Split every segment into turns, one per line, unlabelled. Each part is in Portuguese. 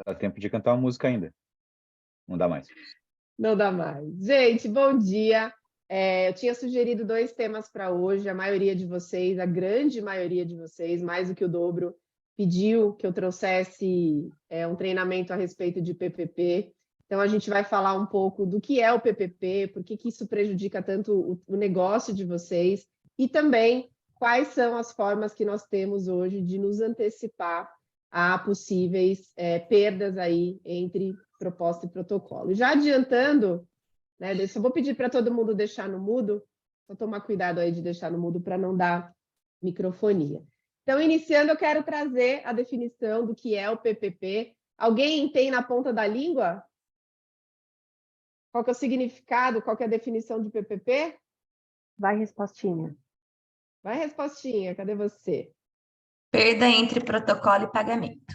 Dá tempo de cantar uma música ainda. Não dá mais.
Não dá mais. Gente, bom dia. Eu tinha sugerido 2 temas para hoje. A maioria de vocês, a grande maioria de vocês, mais do que o dobro, pediu que eu trouxesse um treinamento a respeito de PPP. Então, a gente vai falar um pouco do que é o PPP, por que isso prejudica tanto o negócio de vocês e também quais são as formas que nós temos hoje de nos antecipar a possíveis perdas aí entre proposta e protocolo. E já adiantando, né, eu só vou pedir para todo mundo deixar no mudo, vou tomar cuidado aí de deixar no mudo para não dar microfonia. Então, iniciando, eu quero trazer a definição do que é o PPP. Alguém tem na ponta da língua? Qual que é o significado, qual que é a definição de PPP?
Vai, respostinha.
Vai, respostinha, cadê você?
Perda entre protocolo e pagamento.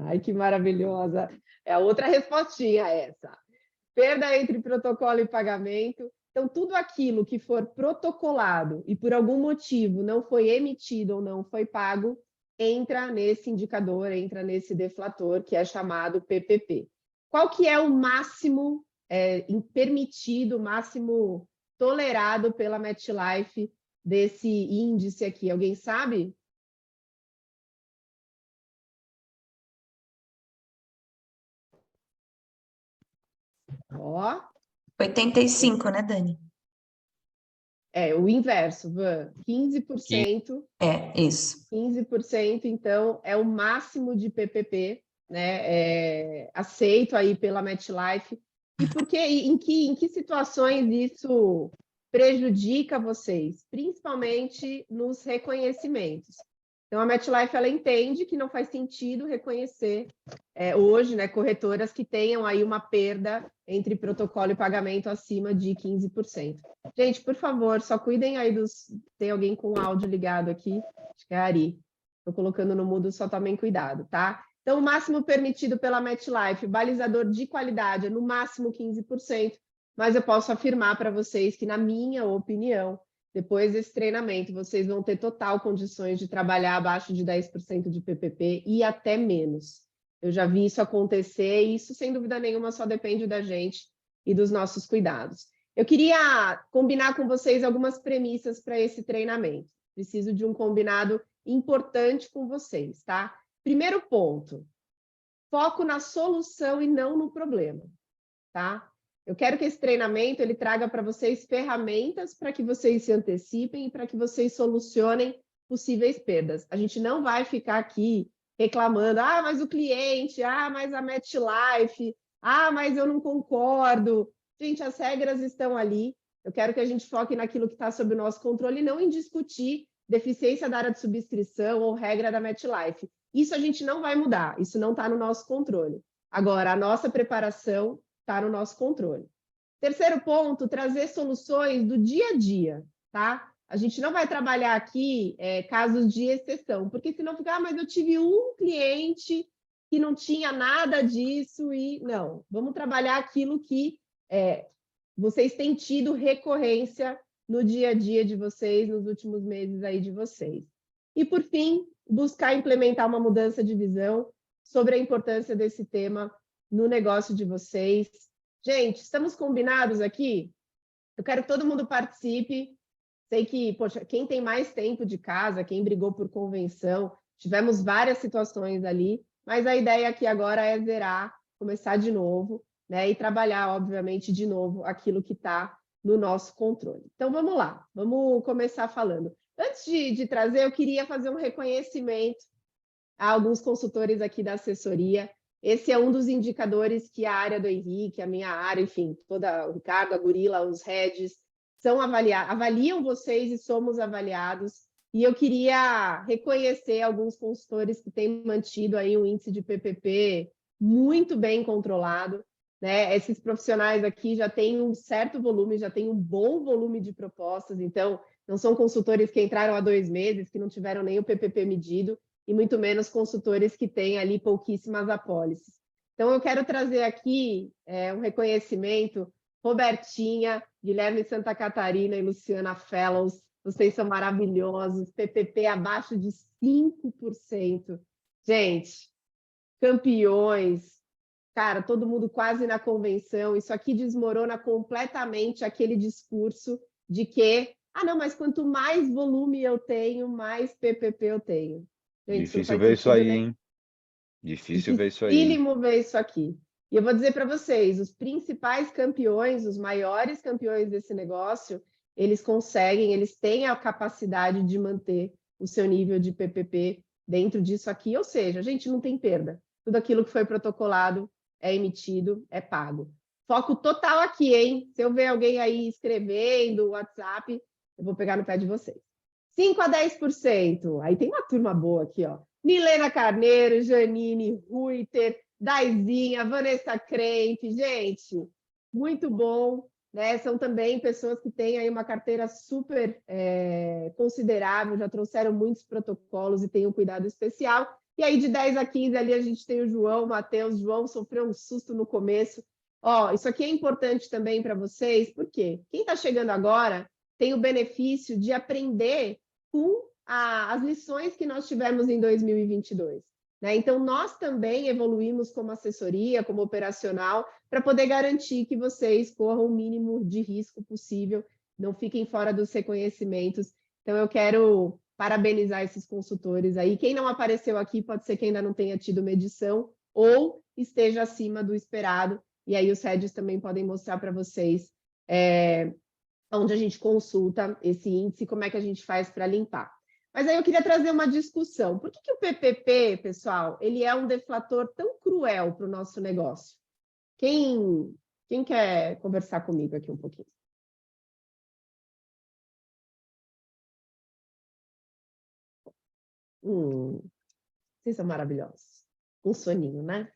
Ai, que maravilhosa. É a outra respostinha essa. Perda entre protocolo e pagamento. Então, tudo aquilo que for protocolado e por algum motivo não foi emitido ou não foi pago, entra nesse indicador, entra nesse deflator, que é chamado PPP. Qual que é o máximo permitido, o máximo tolerado pela MetLife desse índice aqui? Alguém sabe? Ó.
85, né, Dani?
O inverso, Van, 15%.
Isso.
15%, então, é o máximo de PPP, né, aceito aí pela MetLife. E por que, em que situações isso prejudica vocês? Principalmente nos reconhecimentos. Então, a MetLife, ela entende que não faz sentido reconhecer hoje, né, corretoras que tenham aí uma perda entre protocolo e pagamento acima de 15%. Gente, por favor, só cuidem aí dos... Tem alguém com o áudio ligado aqui? Acho que é a Ari. Estou colocando no mudo, só tomem cuidado, tá? Então, o máximo permitido pela MetLife, balizador de qualidade, é no máximo 15%, mas eu posso afirmar para vocês que, na minha opinião, depois desse treinamento, vocês vão ter total condições de trabalhar abaixo de 10% de PPP e até menos. Eu já vi isso acontecer e isso, sem dúvida nenhuma, só depende da gente e dos nossos cuidados. Eu queria combinar com vocês algumas premissas para esse treinamento. Preciso de um combinado importante com vocês, tá? Primeiro ponto, foco na solução e não no problema, tá? Eu quero que esse treinamento ele traga para vocês ferramentas para que vocês se antecipem e para que vocês solucionem possíveis perdas. A gente não vai ficar aqui reclamando, mas o cliente, mas a MetLife, mas eu não concordo. Gente, as regras estão ali. Eu quero que a gente foque naquilo que está sob o nosso controle e não em discutir deficiência da área de subscrição ou regra da MetLife. Isso a gente não vai mudar, isso não está no nosso controle. Agora, a nossa preparação está no nosso controle. Terceiro ponto, trazer soluções do dia a dia, tá? A gente não vai trabalhar aqui casos de exceção, porque senão fica, mas eu tive um cliente que não tinha nada disso e... Não, vamos trabalhar aquilo que vocês têm tido recorrência no dia a dia de vocês, nos últimos meses aí de vocês. E, por fim, buscar implementar uma mudança de visão sobre a importância desse tema no negócio de vocês. Gente, estamos combinados aqui? Eu quero que todo mundo participe. Sei que, poxa, quem tem mais tempo de casa, quem brigou por convenção, tivemos várias situações ali, mas a ideia aqui agora é zerar, começar de novo, né, e trabalhar, obviamente, de novo aquilo que está no nosso controle. Então, vamos lá, vamos começar falando. Antes de trazer, eu queria fazer um reconhecimento a alguns consultores aqui da assessoria. Esse é um dos indicadores que a área do Henrique, a minha área, enfim, toda o Ricardo, a Gorila, os heads, avaliam vocês e somos avaliados. E eu queria reconhecer alguns consultores que têm mantido aí um índice de PPP muito bem controlado, né? Esses profissionais aqui já têm um certo volume, já têm um bom volume de propostas, então não são consultores que entraram há 2 meses, que não tiveram nem o PPP medido, e muito menos consultores que têm ali pouquíssimas apólices. Então, eu quero trazer aqui um reconhecimento, Robertinha, Guilherme Santa Catarina e Luciana Fellows, vocês são maravilhosos, PPP abaixo de 5%. Gente, campeões, cara, todo mundo quase na convenção. Isso aqui desmorona completamente aquele discurso de que, não, mas quanto mais volume eu tenho, mais PPP eu tenho. Gente,
Difícil ver isso aí, hein? Difícil ver isso aí.
Dificílimo ver isso aqui. E eu vou dizer para vocês, os principais campeões, os maiores campeões desse negócio, eles conseguem, eles têm a capacidade de manter o seu nível de PPP dentro disso aqui. Ou seja, gente, não tem perda. Tudo aquilo que foi protocolado é emitido, é pago. Foco total aqui, hein? Se eu ver alguém aí escrevendo, WhatsApp, eu vou pegar no pé de vocês. 5 a 10%. Aí tem uma turma boa aqui, ó. Milena Carneiro, Janine Ruiter, Daizinha, Vanessa Crempe. Gente, muito bom, né? São também pessoas que têm aí uma carteira super considerável, já trouxeram muitos protocolos e têm um cuidado especial. E aí, de 10 a 15, ali a gente tem o João, o Matheus. João sofreu um susto no começo. Ó, isso aqui é importante também para vocês, porque quem está chegando agora tem o benefício de aprender com as lições que nós tivemos em 2022. Né? Então, nós também evoluímos como assessoria, como operacional, para poder garantir que vocês corram o mínimo de risco possível, não fiquem fora dos reconhecimentos. Então, eu quero parabenizar esses consultores aí. Quem não apareceu aqui pode ser que ainda não tenha tido uma edição ou esteja acima do esperado, e aí os heads também podem mostrar para vocês onde a gente consulta esse índice, como é que a gente faz para limpar. Mas aí eu queria trazer uma discussão. Por que o PPP, pessoal, ele é um deflator tão cruel para o nosso negócio? Quem quer conversar comigo aqui um pouquinho? Vocês são maravilhosos. Um soninho, né?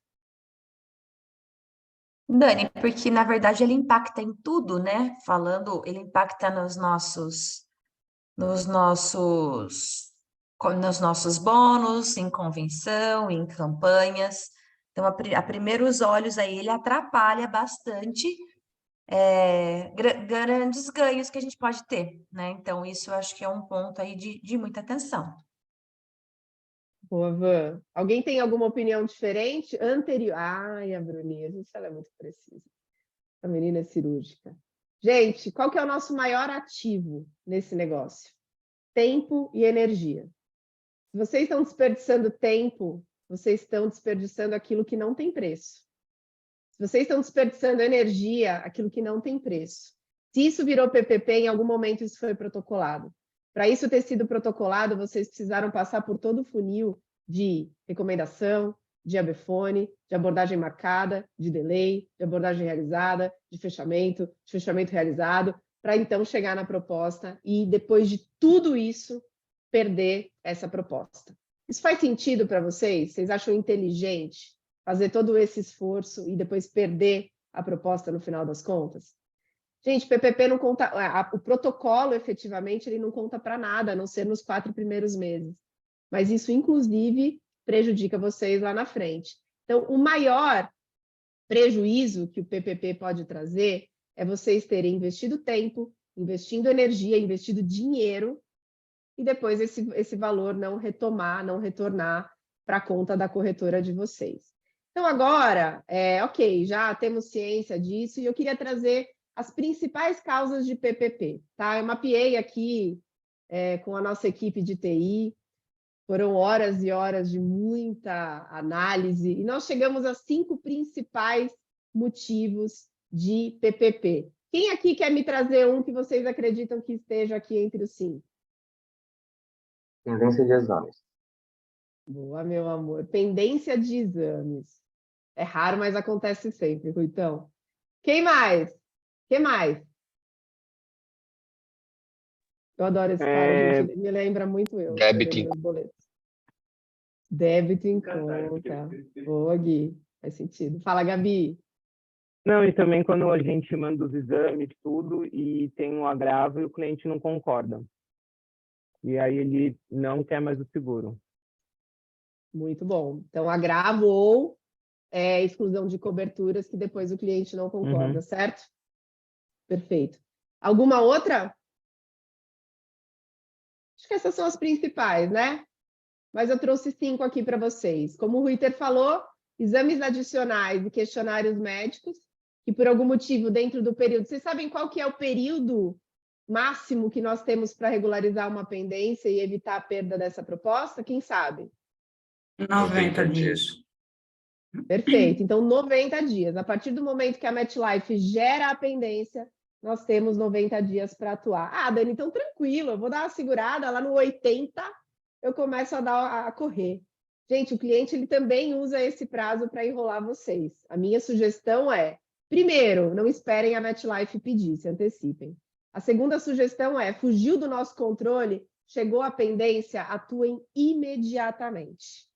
Dani, porque na verdade ele impacta em tudo, né? Falando, ele impacta nos nossos bônus, em convenção, em campanhas. Então, a primeiros olhos aí, ele atrapalha bastante grandes ganhos que a gente pode ter, né? Então, isso eu acho que é um ponto aí de muita atenção.
Boa, Van. Alguém tem alguma opinião diferente? Anterior. Ai, a Bruninha, ela é muito precisa. A menina é cirúrgica. Gente, qual que é o nosso maior ativo nesse negócio? Tempo e energia. Se vocês estão desperdiçando tempo, vocês estão desperdiçando aquilo que não tem preço. Se vocês estão desperdiçando energia, aquilo que não tem preço. Se isso virou PPP, em algum momento isso foi protocolado. Para isso ter sido protocolado, vocês precisaram passar por todo o funil de recomendação, de ABFONE, de abordagem marcada, de delay, de abordagem realizada, de fechamento realizado, para então chegar na proposta e, depois de tudo isso, perder essa proposta. Isso faz sentido para vocês? Vocês acham inteligente fazer todo esse esforço e depois perder a proposta no final das contas? Gente, PPP não conta, o protocolo, efetivamente, ele não conta para nada, a não ser nos 4 primeiros meses. Mas isso, inclusive, prejudica vocês lá na frente. Então, o maior prejuízo que o PPP pode trazer é vocês terem investido tempo, investindo energia, investido dinheiro, e depois esse valor não retornar para a conta da corretora de vocês. Então, agora, ok, já temos ciência disso, e eu queria trazer as principais causas de PPP. Tá? Eu mapeei aqui com a nossa equipe de TI, foram horas e horas de muita análise, e nós chegamos a 5 principais motivos de PPP. Quem aqui quer me trazer um que vocês acreditam que esteja aqui entre os 5?
Pendência de exames.
Boa, meu amor. Pendência de exames. É raro, mas acontece sempre, Ruitão. Quem mais? Quem mais? Eu adoro esse cara, gente. Me lembra muito eu.
Débito em
boletos. Débito em conta. Boa, Gui. Faz sentido. Fala, Gabi.
Não, e também quando a gente manda os exames, tudo, e tem um agravo e o cliente não concorda. E aí ele não quer mais o seguro.
Muito bom. Então, agravo ou exclusão de coberturas que depois o cliente não concorda, certo? Perfeito. Alguma outra? Acho que essas são as principais, né? Mas eu trouxe 5 aqui para vocês. Como o Ruiter falou, exames adicionais e questionários médicos, que por algum motivo, dentro do período... Vocês sabem qual que é o período máximo que nós temos para regularizar uma pendência e evitar a perda dessa proposta? Quem sabe?
90 dias.
Perfeito. Então, 90 dias. A partir do momento que a MetLife gera a pendência, nós temos 90 dias para atuar. Ah, Dani, então tranquilo, eu vou dar uma segurada, lá no 80 eu começo a correr. Gente, o cliente ele também usa esse prazo para enrolar vocês. A minha sugestão é, primeiro, não esperem a MetLife pedir, se antecipem. A segunda sugestão é, fugiu do nosso controle, chegou a pendência, atuem imediatamente.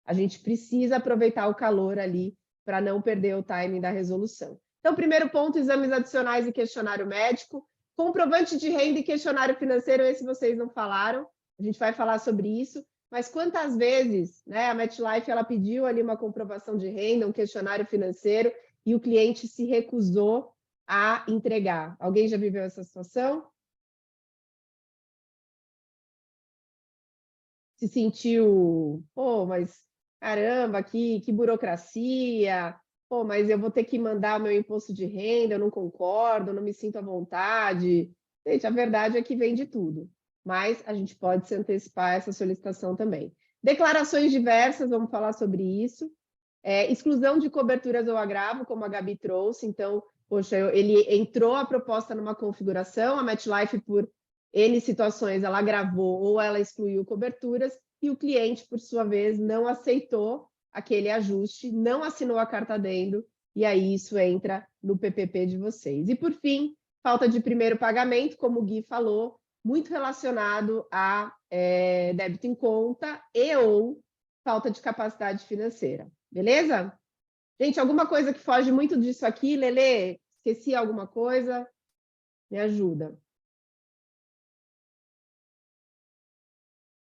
A gente precisa aproveitar o calor ali para não perder o timing da resolução. Então, primeiro ponto, exames adicionais e questionário médico. Comprovante de renda e questionário financeiro, esse vocês não falaram. A gente vai falar sobre isso. Mas quantas vezes, né, a MetLife ela pediu ali uma comprovação de renda, um questionário financeiro, e o cliente se recusou a entregar? Alguém já viveu essa situação? Se sentiu, pô, mas caramba, que burocracia, pô, mas eu vou ter que mandar o meu imposto de renda, eu não concordo, não me sinto à vontade. Gente, a verdade é que vem de tudo, mas a gente pode se antecipar a essa solicitação também. Declarações diversas, vamos falar sobre isso. Exclusão de coberturas ou agravo, como a Gabi trouxe. Então, poxa, ele entrou a proposta numa configuração, a MetLife, por N situações, ela agravou ou ela excluiu coberturas, e o cliente, por sua vez, não aceitou aquele ajuste, não assinou a carta adendo, e aí isso entra no PPP de vocês. E, por fim, falta de primeiro pagamento, como o Gui falou, muito relacionado a débito em conta e ou falta de capacidade financeira. Beleza? Gente, alguma coisa que foge muito disso aqui? Lelê, esqueci alguma coisa? Me ajuda.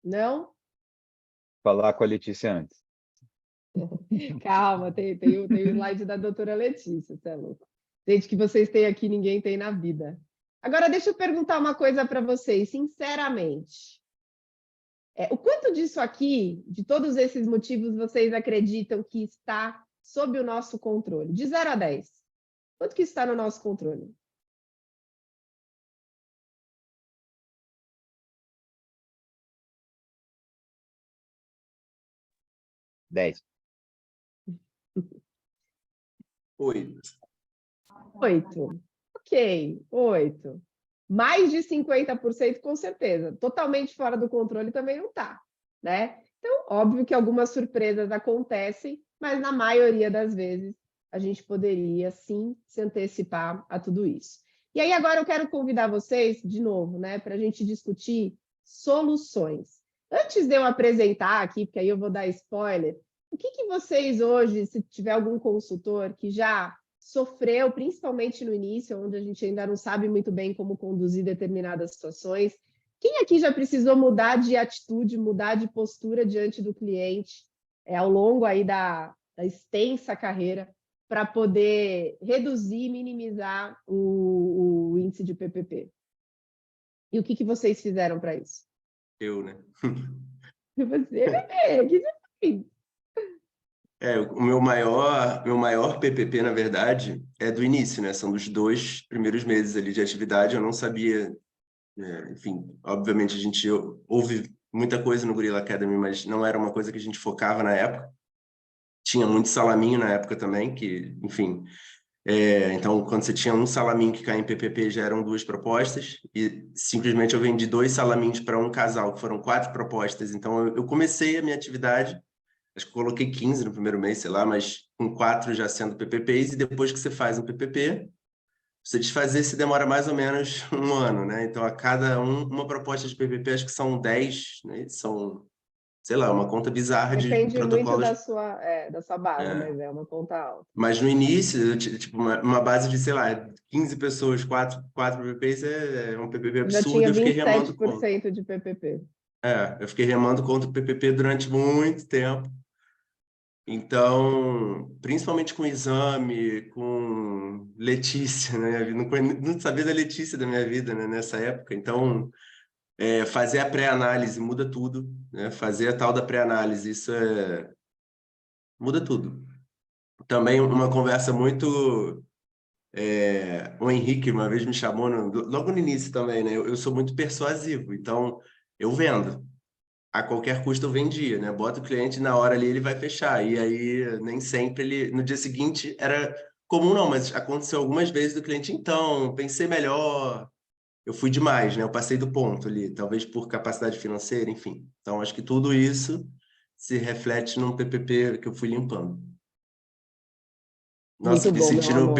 Não?
Falar com a Letícia antes.
Calma, tem o slide da doutora Letícia, você é louco. Gente, que vocês têm aqui, ninguém tem na vida. Agora, deixa eu perguntar uma coisa para vocês, sinceramente. O quanto disso aqui, de todos esses motivos, vocês acreditam que está sob o nosso controle? De 0 a 10. Quanto que está no nosso controle?
Dez.
8.
8. Ok, 8. Mais de 50%, com certeza. Totalmente fora do controle também não está, né? Então, óbvio que algumas surpresas acontecem, mas na maioria das vezes a gente poderia, sim, se antecipar a tudo isso. E aí, agora eu quero convidar vocês, de novo, né, para a gente discutir soluções. Antes de eu apresentar aqui, porque aí eu vou dar spoiler, o que vocês hoje, se tiver algum consultor que já sofreu, principalmente no início, onde a gente ainda não sabe muito bem como conduzir determinadas situações, quem aqui já precisou mudar de atitude, mudar de postura diante do cliente ao longo aí da extensa carreira para poder reduzir, minimizar o índice de PPP? E o que vocês fizeram para isso?
Eu, né?
Você, bebê, o que você fez?
O meu maior PPP, na verdade, é do início, né? São dos 2 primeiros meses ali de atividade. Eu não sabia, enfim, obviamente a gente ouve muita coisa no Gorilla Academy, mas não era uma coisa que a gente focava na época. Tinha muito salaminho na época também, que, enfim... então, quando você tinha um salaminho que cai em PPP, já eram 2 propostas, e simplesmente eu vendi 2 salaminhos para um casal, que foram 4 propostas. Então, eu comecei a minha atividade, acho que coloquei 15 no primeiro mês, sei lá, mas com 4 já sendo PPPs, e depois que você faz um PPP, você desfazer se demora mais ou menos 1 ano, né? Então, a cada uma proposta de PPP, acho que são 10, né? São, sei lá, uma conta bizarra de
Depende muito
protocolos.
da sua base, mas é uma conta alta.
Mas no início, tipo, uma base de, sei lá, 15 pessoas, 4 PPPs é um PPP absurdo.
Já tinha
eu fiquei remando
27% de PPP.
eu fiquei remando contra o PPP durante muito tempo. Então, principalmente com exame, com Letícia, né? Não sabia da Letícia da minha vida, né, nessa época. Então, fazer a pré-análise muda tudo, né? Fazer a tal da pré-análise, isso muda tudo. também uma conversa muito... o Henrique uma vez me chamou, logo no início também, né? Eu sou muito persuasivo, então eu vendo. A qualquer custo eu vendia, né? Bota o cliente na hora ali, ele vai fechar. E aí, nem sempre ele... No dia seguinte era comum, não, mas aconteceu algumas vezes do cliente, então, pensei melhor, eu fui demais, né? Eu passei do ponto ali, talvez por capacidade financeira, enfim. Então, acho que tudo isso se reflete num PPP que eu fui limpando. Nossa,
Muito
me
bom, meu
sentindo
amor.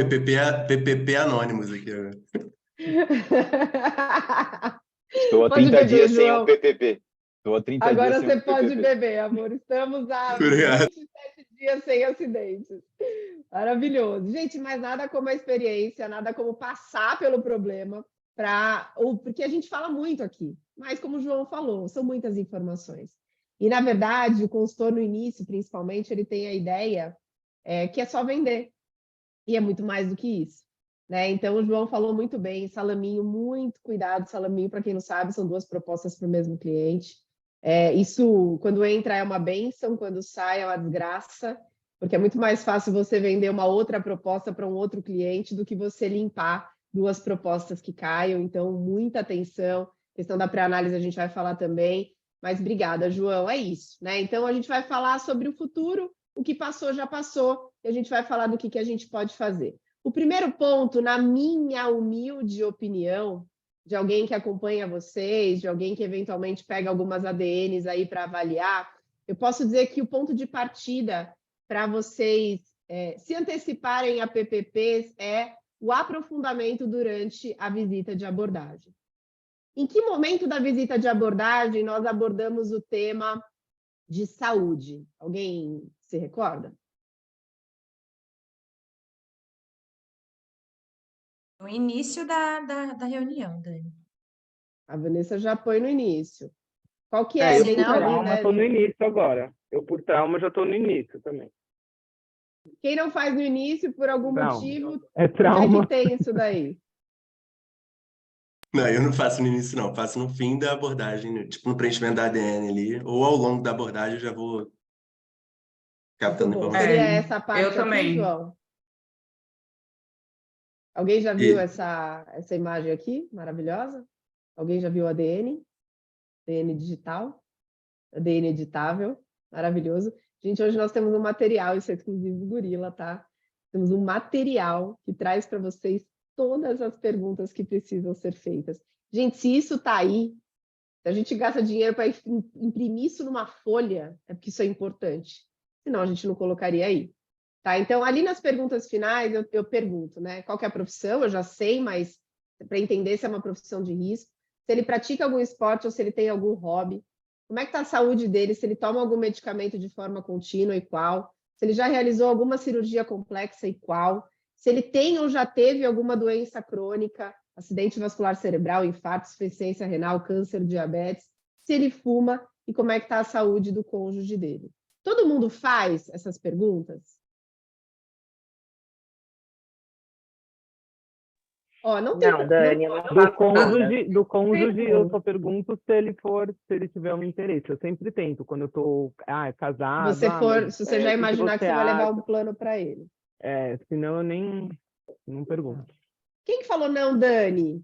PPP Anônimos aqui. Né?
Estou há
Pode
30
beber,
dias sem um
João.
PPP. Estou há 30 dias
Agora
sem
você
um
pode
PPP.
beber, amor. Estamos há
Obrigado.
27 dias sem acidentes. Maravilhoso. Gente, mas nada como a experiência, nada como passar pelo problema, porque a gente fala muito aqui, mas como o João falou, são muitas informações. E, na verdade, o consultor, no início, principalmente, ele tem a ideia que é só vender. E é muito mais do que isso. Né? Então, o João falou muito bem, salaminho, muito cuidado, salaminho, para quem não sabe, são 2 propostas para o mesmo cliente. Isso, quando entra, é uma bênção, quando sai, é uma desgraça, porque é muito mais fácil você vender uma outra proposta para um outro cliente do que você limpar 2 propostas que caiam. Então, muita atenção. Questão da pré-análise a gente vai falar também. Mas obrigada, João. É isso. Né? Então, a gente vai falar sobre o futuro, o que passou já passou, e a gente vai falar do que a gente pode fazer. O primeiro ponto, na minha humilde opinião, de alguém que acompanha vocês, de alguém que eventualmente pega algumas ADNs aí para avaliar, eu posso dizer que o ponto de partida para vocês se anteciparem a PPPs é o aprofundamento durante a visita de abordagem. Em que momento da visita de abordagem nós abordamos o tema de saúde? Alguém se recorda?
No início da reunião, Dani.
A Vanessa já põe no início. Qual que
É,
é
eu
dentro
por
ali,
trauma
né?
estou no início agora. Eu por trauma já estou no início também.
Quem não faz no início, por algum
Não,
motivo,
é
o que é
trauma.
que tem isso daí?
Não, eu não faço no início, não. Faço no fim da abordagem, né? Tipo no preenchimento da ADN ali, ou ao longo da abordagem eu já vou
Muito
captando
bom.
informação.
Seria essa a parte
eu
aqui,
também.
João? Alguém já viu
E
essa imagem aqui, maravilhosa? Alguém já viu o ADN? ADN digital? ADN editável? Maravilhoso. Gente, hoje nós temos um material, isso é exclusivo do Gorila, tá? Temos um material que traz para vocês todas as perguntas que precisam ser feitas. Gente, se isso está aí, se a gente gasta dinheiro para imprimir isso numa folha, é porque isso é importante. Senão a gente não colocaria aí. Tá? Então, ali nas perguntas finais, eu pergunto, né? Qual que é a profissão? Eu já sei, mas para entender se é uma profissão de risco, se ele pratica algum esporte ou se ele tem algum hobby, como é que está a saúde dele, se ele toma algum medicamento de forma contínua e qual, se ele já realizou alguma cirurgia complexa e qual, se ele tem ou já teve alguma doença crônica, acidente vascular cerebral, infarto, insuficiência renal, câncer, diabetes, se ele fuma e como é que está a saúde do cônjuge dele. Todo mundo faz essas perguntas? Ó, não tem...
Não, Dani, eu não
Do
faço
cônjuge,
nada.
do cônjuge eu só pergunto se ele tiver um interesse. Eu sempre tento, quando eu tô casado.
Se você já imaginar que você vai levar
acha?
um plano para ele.
Senão eu nem não pergunto.
Quem que falou não, Dani?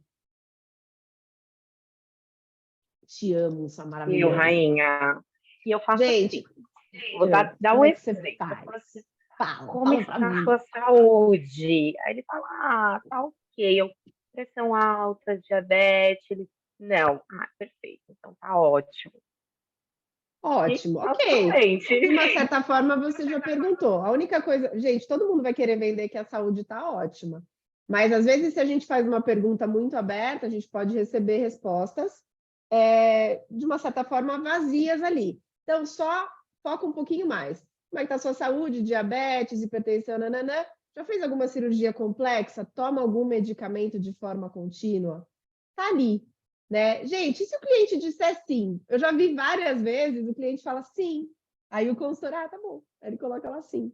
Te amo, sua maravilhosa.
Meu, rainha. E eu faço
Gente,
assim. Vou dar
como
um
é que você
exemplo.
faz?
Eu falo assim,
Fala
como
pra
está
mim.
a sua saúde? Aí ele fala, tá ok. Eu, pressão alta, diabetes. Ele, não. Perfeito. Então tá ótimo.
Ótimo, ok.
Automaticamente.
De uma certa forma, você já perguntou. A única coisa... Gente, todo mundo vai querer vender que a saúde está ótima. Mas, às vezes, se a gente faz uma pergunta muito aberta, a gente pode receber respostas, de uma certa forma, vazias ali. Então, só foca um pouquinho mais. Como é que está a sua saúde? Diabetes, hipertensão, nananã. Já fez alguma cirurgia complexa? Toma algum medicamento de forma contínua? Está ali. Né? Gente, e se o cliente disser sim? Eu já vi várias vezes o cliente fala sim. Aí o consultor, tá bom. Aí ele coloca lá sim.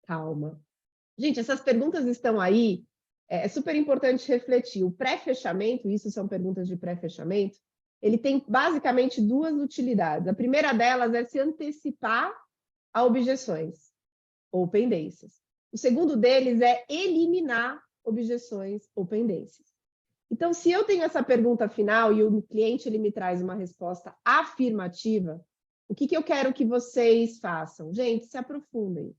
Calma. Gente, essas perguntas estão aí. É super importante refletir. O pré-fechamento, isso são perguntas de pré-fechamento, ele tem basicamente 2 utilidades. A primeira delas é se antecipar a objeções. ou pendências. O segundo deles é eliminar objeções ou pendências. Então, se eu tenho essa pergunta final e o cliente ele me traz uma resposta afirmativa, o que eu quero que vocês façam? Gente, se aprofundem.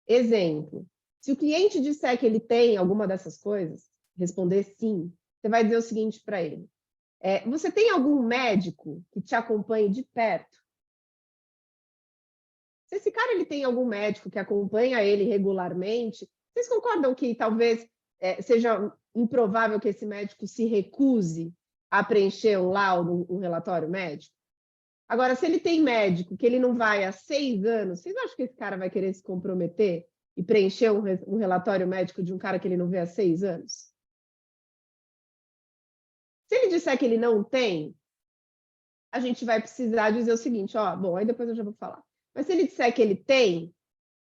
Exemplo, se o cliente disser que ele tem alguma dessas coisas, responder sim, você vai dizer o seguinte para ele. Você tem algum médico que te acompanhe de perto? Se esse cara ele tem algum médico que acompanha ele regularmente, vocês concordam que talvez seja improvável que esse médico se recuse a preencher um laudo, um relatório médico? Agora, se ele tem médico que ele não vai há 6 anos, vocês acham que esse cara vai querer se comprometer e preencher um relatório médico de um cara que ele não vê há 6 anos? Se ele disser que ele não tem, a gente vai precisar dizer o seguinte, bom, aí depois eu já vou falar. Mas se ele disser que ele tem,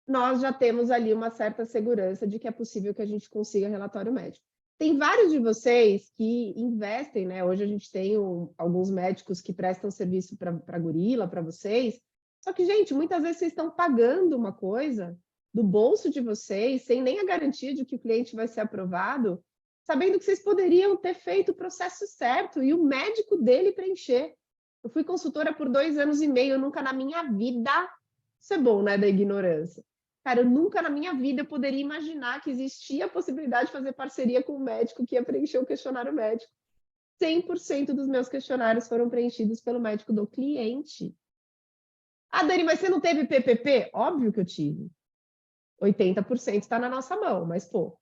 nós já temos ali uma certa segurança de que é possível que a gente consiga relatório médico. Tem vários de vocês que investem, né? Hoje a gente tem alguns médicos que prestam serviço para Gorila, para vocês. Só que, gente, muitas vezes vocês estão pagando uma coisa do bolso de vocês, sem nem a garantia de que o cliente vai ser aprovado, sabendo que vocês poderiam ter feito o processo certo e o médico dele preencher. Eu fui consultora por 2 anos e meio, eu nunca na minha vida, isso é bom, né, da ignorância. Cara, eu nunca na minha vida poderia imaginar que existia a possibilidade de fazer parceria com um médico que ia preencher o questionário médico. 100% dos meus questionários foram preenchidos pelo médico do cliente. Ah, Dani, mas você não teve PPP? Óbvio que eu tive. 80% está na nossa mão, mas, pô.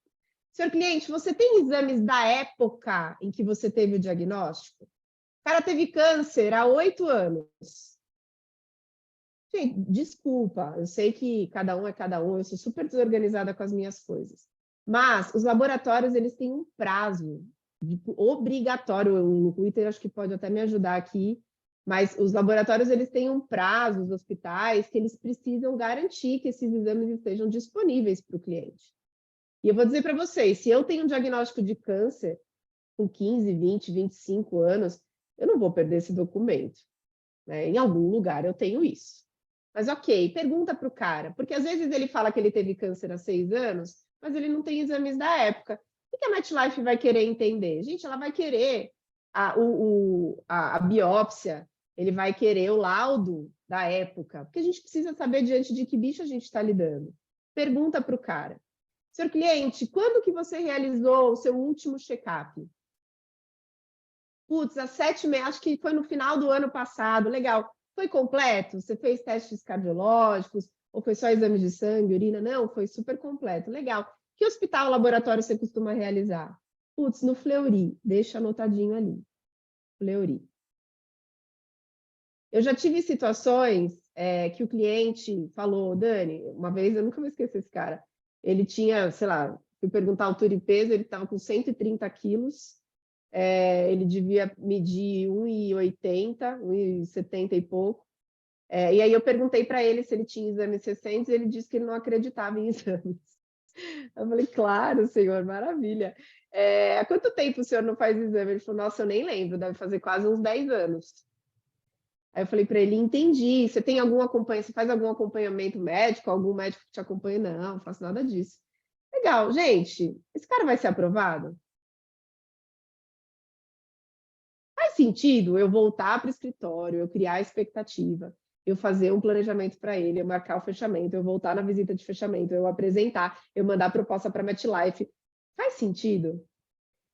Senhor cliente, você tem exames da época em que você teve o diagnóstico? O cara teve câncer há 8 anos. Gente, desculpa, eu sei que cada um é cada um, eu sou super desorganizada com as minhas coisas. Mas os laboratórios, eles têm um prazo obrigatório. O Twitter acho que pode até me ajudar aqui, mas os laboratórios, eles têm um prazo, os hospitais, que eles precisam garantir que esses exames estejam disponíveis para o cliente. E eu vou dizer para vocês, se eu tenho um diagnóstico de câncer com 15, 20, 25 anos, eu não vou perder esse documento, né? Em algum lugar eu tenho isso. Mas ok, pergunta para o cara, porque às vezes ele fala que ele teve câncer há 6 anos, mas ele não tem exames da época. O que a MetLife vai querer entender? Gente, ela vai querer a biópsia, ele vai querer o laudo da época, porque a gente precisa saber diante de que bicho a gente está lidando. Pergunta para o cara. Senhor cliente, quando que você realizou o seu último check-up? Putz, há 7 meses, acho que foi no final do ano passado, legal. Foi completo? Você fez testes cardiológicos? Ou foi só exame de sangue, urina? Não, foi super completo. Legal. Que hospital, laboratório você costuma realizar? Putz, no Fleury. Deixa anotadinho ali. Fleury. Eu já tive situações que o cliente falou, Dani, uma vez, eu nunca vou esquecer esse cara, ele tinha, sei lá, fui perguntar a altura e peso, ele estava com 130 quilos, ele devia medir 1,80, 1,70 e pouco. E aí eu perguntei para ele se ele tinha exames recentes, e ele disse que ele não acreditava em exames. Eu falei, claro, senhor, maravilha. Há quanto tempo o senhor não faz exame? Ele falou, nossa, eu nem lembro, deve fazer quase uns 10 anos. Aí eu falei para ele, entendi, você tem você faz algum acompanhamento médico, algum médico que te acompanha? Não, não faço nada disso. Legal, gente, esse cara vai ser aprovado? Faz sentido eu voltar para o escritório, eu criar a expectativa, eu fazer um planejamento para ele, eu marcar o fechamento, eu voltar na visita de fechamento, eu apresentar, eu mandar a proposta para a MetLife. Faz sentido?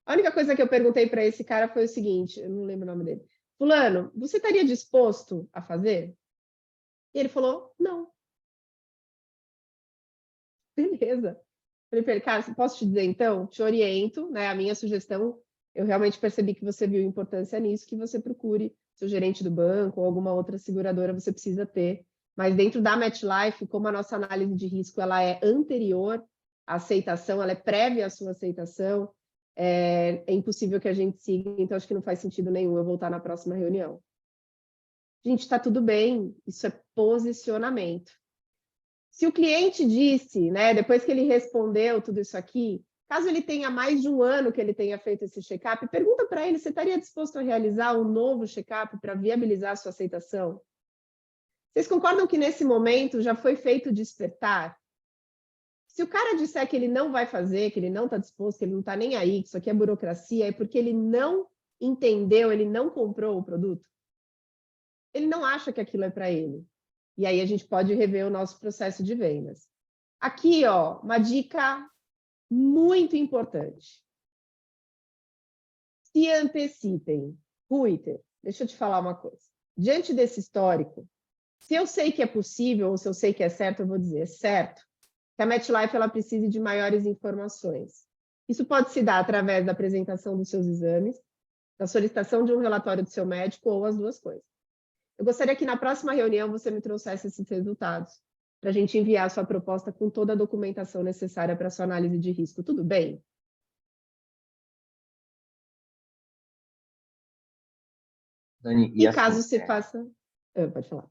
A única coisa que eu perguntei para esse cara foi o seguinte, eu não lembro o nome dele. Fulano, você estaria disposto a fazer? E ele falou, não. Beleza. Falei para ele, cara, posso te dizer então? Te oriento, né? A minha sugestão, eu realmente percebi que você viu importância nisso, que você procure seu gerente do banco ou alguma outra seguradora, você precisa ter. Mas dentro da MetLife, como a nossa análise de risco ela é anterior à aceitação, ela é prévia à sua aceitação, é impossível que a gente siga, então acho que não faz sentido nenhum eu voltar na próxima reunião. Gente, está tudo bem, isso é posicionamento. Se o cliente disse, né, depois que ele respondeu tudo isso aqui, caso ele tenha mais de 1 ano que ele tenha feito esse check-up, pergunta para ele se estaria disposto a realizar um novo check-up para viabilizar a sua aceitação. Vocês concordam que nesse momento já foi feito o despertar? Se o cara disser que ele não vai fazer, que ele não está disposto, que ele não está nem aí, que isso aqui é burocracia, é porque ele não entendeu, ele não comprou o produto. Ele não acha que aquilo é para ele. E aí a gente pode rever o nosso processo de vendas. Aqui, ó, uma dica muito importante. Se antecipem. Ruiter, deixa eu te falar uma coisa. Diante desse histórico, se eu sei que é possível, ou se eu sei que é certo, eu vou dizer, é certo que a MetLife ela precise de maiores informações. Isso pode se dar através da apresentação dos seus exames, da solicitação de um relatório do seu médico, ou as duas coisas. Eu gostaria que na próxima reunião você me trouxesse esses resultados, para a gente enviar a sua proposta com toda a documentação necessária para a sua análise de risco. Tudo bem?
Dani, e
E
assim,
caso se faça... pode falar.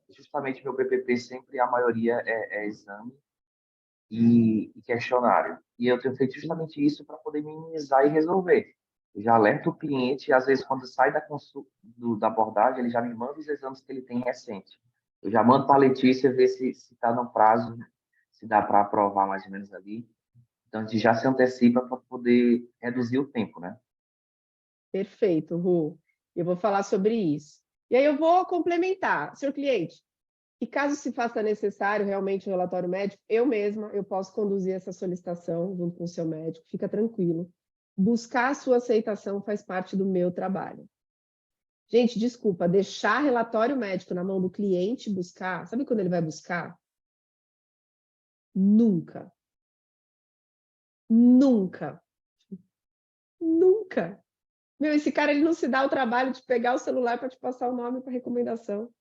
justamente meu PPP sempre, a maioria é exame e questionário. E eu tenho feito justamente isso para poder minimizar e resolver. Eu já alerto o cliente, e às vezes quando sai da consulta, da abordagem, ele já me manda os exames que ele tem recente. Eu já mando para a Letícia ver se está no prazo, se dá para aprovar mais ou menos ali. Então, a gente já se antecipa para poder reduzir o tempo, né?
Perfeito, Ru. Eu vou falar sobre isso. E aí eu vou complementar. Senhor cliente, e caso se faça necessário realmente o relatório médico, eu mesma, eu posso conduzir essa solicitação junto com o seu médico, fica tranquilo. Buscar a sua aceitação faz parte do meu trabalho. Gente, desculpa, deixar relatório médico na mão do cliente buscar, sabe quando ele vai buscar? Nunca. Nunca. Nunca. Meu, esse cara ele não se dá o trabalho de pegar o celular para te passar o nome para recomendação.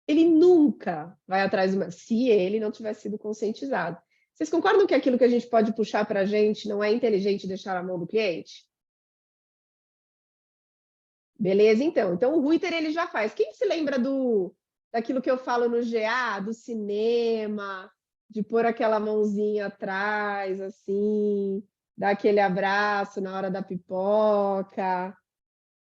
Ele nunca vai atrás do... Se ele não tiver sido conscientizado. Vocês concordam que aquilo que a gente pode puxar para a gente não é inteligente deixar na mão do cliente? Beleza, então. Então, o Ruiter, ele já faz. Quem se lembra daquilo que eu falo no GA, do cinema, de pôr aquela mãozinha atrás, assim, dar aquele abraço na hora da pipoca,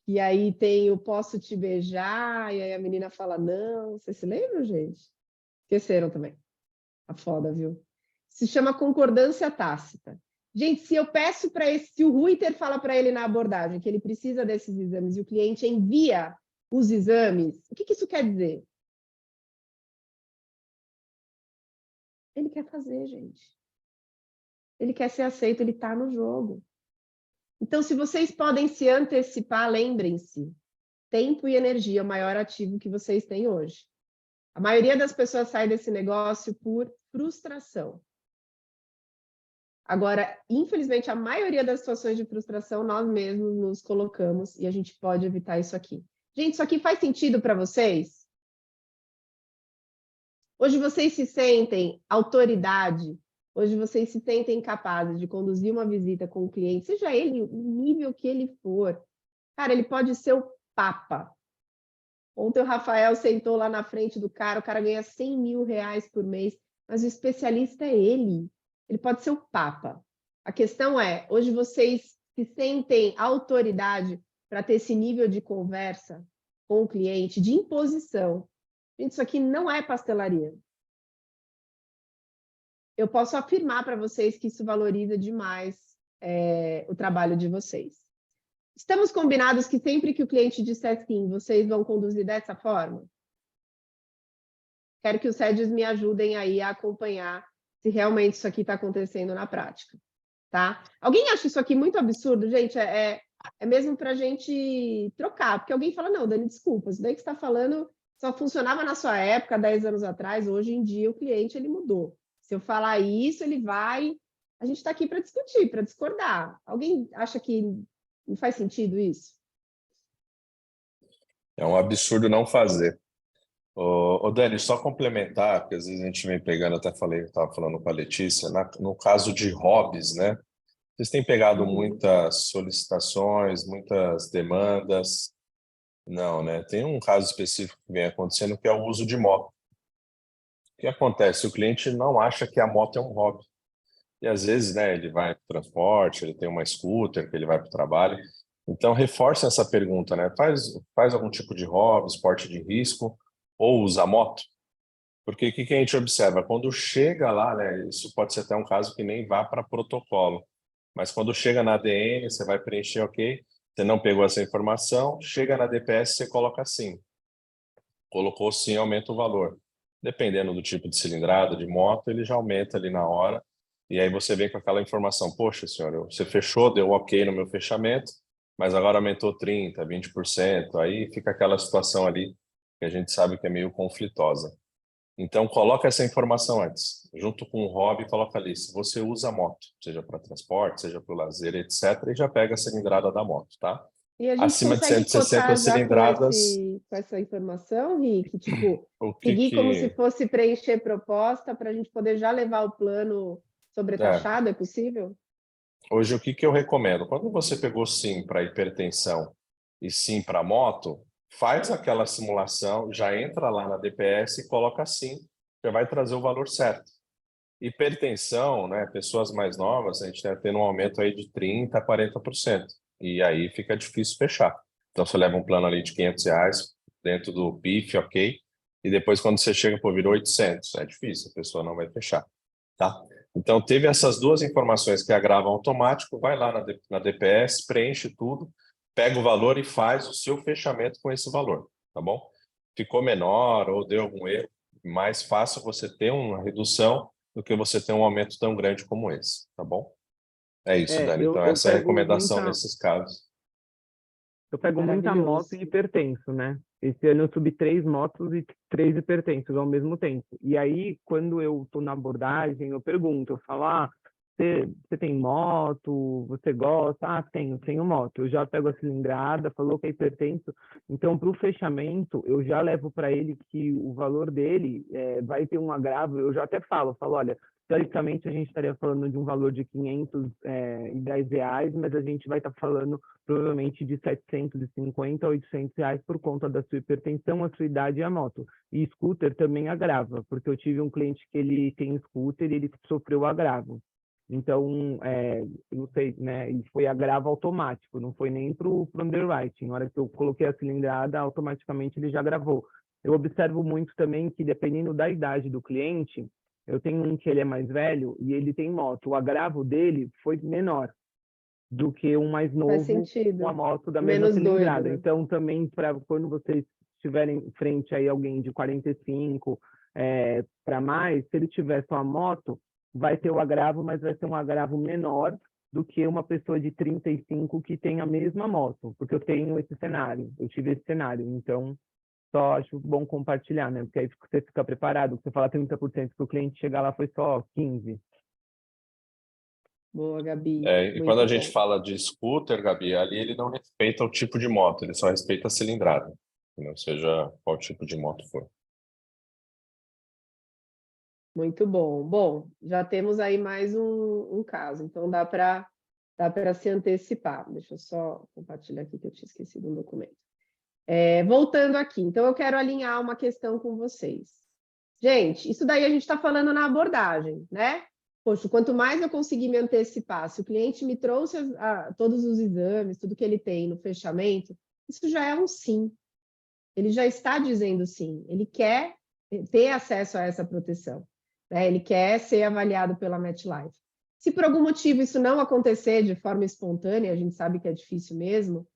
e aí tem o posso te beijar, e aí a menina fala não. Vocês se lembram, gente? Esqueceram também. Tá foda, viu? Se chama concordância tácita. Gente, se eu peço para esse, se o Ruiter fala para ele na abordagem que ele precisa desses exames e o cliente envia os exames, o que isso quer dizer? Ele quer fazer, gente. Ele quer ser aceito, ele está no jogo. Então, se vocês podem se antecipar, lembrem-se, tempo e energia é o maior ativo que vocês têm hoje. A maioria das pessoas sai desse negócio por frustração. Agora, infelizmente, a maioria das situações de frustração nós mesmos nos colocamos e a gente pode evitar isso aqui. Gente, isso aqui faz sentido para vocês? Hoje vocês se sentem autoridade? Hoje vocês se sentem capazes de conduzir uma visita com o cliente, seja ele o nível que ele for. Cara, ele pode ser o papa. Ontem o Rafael sentou lá na frente do cara, o cara ganha 100 mil reais por mês, mas o especialista é ele. Ele pode ser o papa. A questão é, hoje vocês se sentem autoridade para ter esse nível de conversa com o cliente, de imposição. Gente, isso aqui não é pastelaria. Eu posso afirmar para vocês que isso valoriza demais o trabalho de vocês. Estamos combinados que sempre que o cliente disser sim, vocês vão conduzir dessa forma? Quero que os SEDs me ajudem aí a acompanhar se realmente isso aqui está acontecendo na prática, tá? Alguém acha isso aqui muito absurdo? Gente, é mesmo para a gente trocar, porque alguém fala, não, Dani, desculpa, isso daí que você está falando só funcionava na sua época, 10 anos atrás, hoje em dia o cliente ele mudou. Se eu falar isso, ele vai... A gente está aqui para discutir, para discordar. Alguém acha que não faz sentido isso?
É um absurdo não fazer. Ô, Dani, só complementar, porque às vezes a gente vem pegando, até falei, estava falando com a Letícia, no caso de hobbies, né? Vocês têm pegado muitas solicitações, muitas demandas? Não, né? Tem um caso específico que vem acontecendo, que é o uso de moto. O que acontece? O cliente não acha que a moto é um hobby. E às vezes, né, ele vai para o transporte, ele tem uma scooter, que ele vai para o trabalho. Então, reforça essa pergunta, né? Faz algum tipo de hobby, esporte de risco, ou usa moto? Porque o que a gente observa? Quando chega lá, né, isso pode ser até um caso que nem vá para protocolo, mas quando chega na ADN, você vai preencher, ok, você não pegou essa informação, chega na DPS, você coloca sim. Colocou sim, aumenta o valor. Dependendo do tipo de cilindrada, de moto, ele já aumenta ali na hora, e aí você vem com aquela informação, poxa, senhor, você fechou, deu ok no meu fechamento, mas agora aumentou 30%, 20%, aí fica aquela situação ali que a gente sabe que é meio conflitosa. Então, coloca essa informação antes, junto com o hobby, coloca ali, se você usa moto, seja para transporte, seja para o lazer, etc., e já pega a cilindrada da moto, tá?
E a gente
Acima de
consegue
160
cotar já
cilindradas,
com essa informação, Rick? Tipo,
o que
seguir como se
que...
fosse preencher proposta para a gente poder já levar o plano sobretaxado, é possível?
Hoje, o que eu recomendo? Quando você pegou sim para hipertensão e sim para moto, faz aquela simulação, já entra lá na DPS e coloca sim, já vai trazer o valor certo. Hipertensão, né, pessoas mais novas, a gente está tendo um aumento aí de 30% a 40%. E aí fica difícil fechar. Então, você leva um plano ali de R$500 dentro do PIF, ok? E depois, quando você chega, pô, virou 800. É difícil, a pessoa não vai fechar, tá? Então, teve essas duas informações que agravam automático, vai lá na DPS, preenche tudo, pega o valor e faz o seu fechamento com esse valor, tá bom? Ficou menor ou deu algum erro, mais fácil você ter uma redução do que você ter um aumento tão grande como esse, tá bom? É isso, Dani.
Eu,
Então,
eu
essa é a
pego
recomendação
muita,
nesses casos.
eu pego muita
Maravilhoso.
moto e hipertenso, né? Esse ano eu subi 3 motos e 3 hipertensos ao mesmo tempo. E aí, quando eu tô na abordagem, eu pergunto, eu falo, você tem moto? Você gosta? Ah, tenho moto. Eu já pego a cilindrada, falou que é hipertenso. Então, para o fechamento, eu já levo para ele que o valor dele vai ter um agravo. Eu já até falo, olha, teoricamente a gente estaria falando de um valor de R$510, mas a gente vai estar falando provavelmente de R$750 a R$800 por conta da sua hipertensão, a sua idade e a moto. E scooter também agrava, porque eu tive um cliente que ele tem scooter e ele sofreu agravo. Então, não sei, né? E foi agravo automático, não foi nem para o underwriting. Na hora que eu coloquei a cilindrada, automaticamente ele já gravou. Eu observo muito também que, dependendo da idade do cliente, eu tenho um que ele é mais velho e ele tem moto. O agravo dele foi menor do que um mais
Faz
novo
sentido.
com a moto da mesma
Menos doido,
cilindrada.
né?
Então, também, para quando vocês estiverem em frente aí alguém de 45 para mais, se ele tiver só a moto, vai ter o agravo, mas vai ser um agravo menor do que uma pessoa de 35 que tem a mesma moto, porque eu tenho esse cenário, eu tive esse cenário. Então, só acho bom compartilhar, né? Porque aí você fica preparado. Você fala 30% para o cliente, chegar lá foi só 15%.
Boa, Gabi.
E quando
Muito
a gente
bom.
fala de scooter, Gabi, ali ele não respeita o tipo de moto, ele só respeita a cilindrada, ou seja, qual tipo de moto for.
Muito bom. Bom, já temos aí mais um caso, então dá para se antecipar. Deixa eu só compartilhar aqui que eu tinha esquecido um documento. Voltando aqui, então eu quero alinhar uma questão com vocês. Gente, isso daí a gente está falando na abordagem, né? Poxa, quanto mais eu conseguir me antecipar, se o cliente me trouxe todos os exames, tudo que ele tem no fechamento, isso já é um sim. Ele já está dizendo sim. Ele quer ter acesso a essa proteção, né? Ele quer ser avaliado pela MetLife. Se por algum motivo isso não acontecer de forma espontânea, a gente sabe que é difícil mesmo,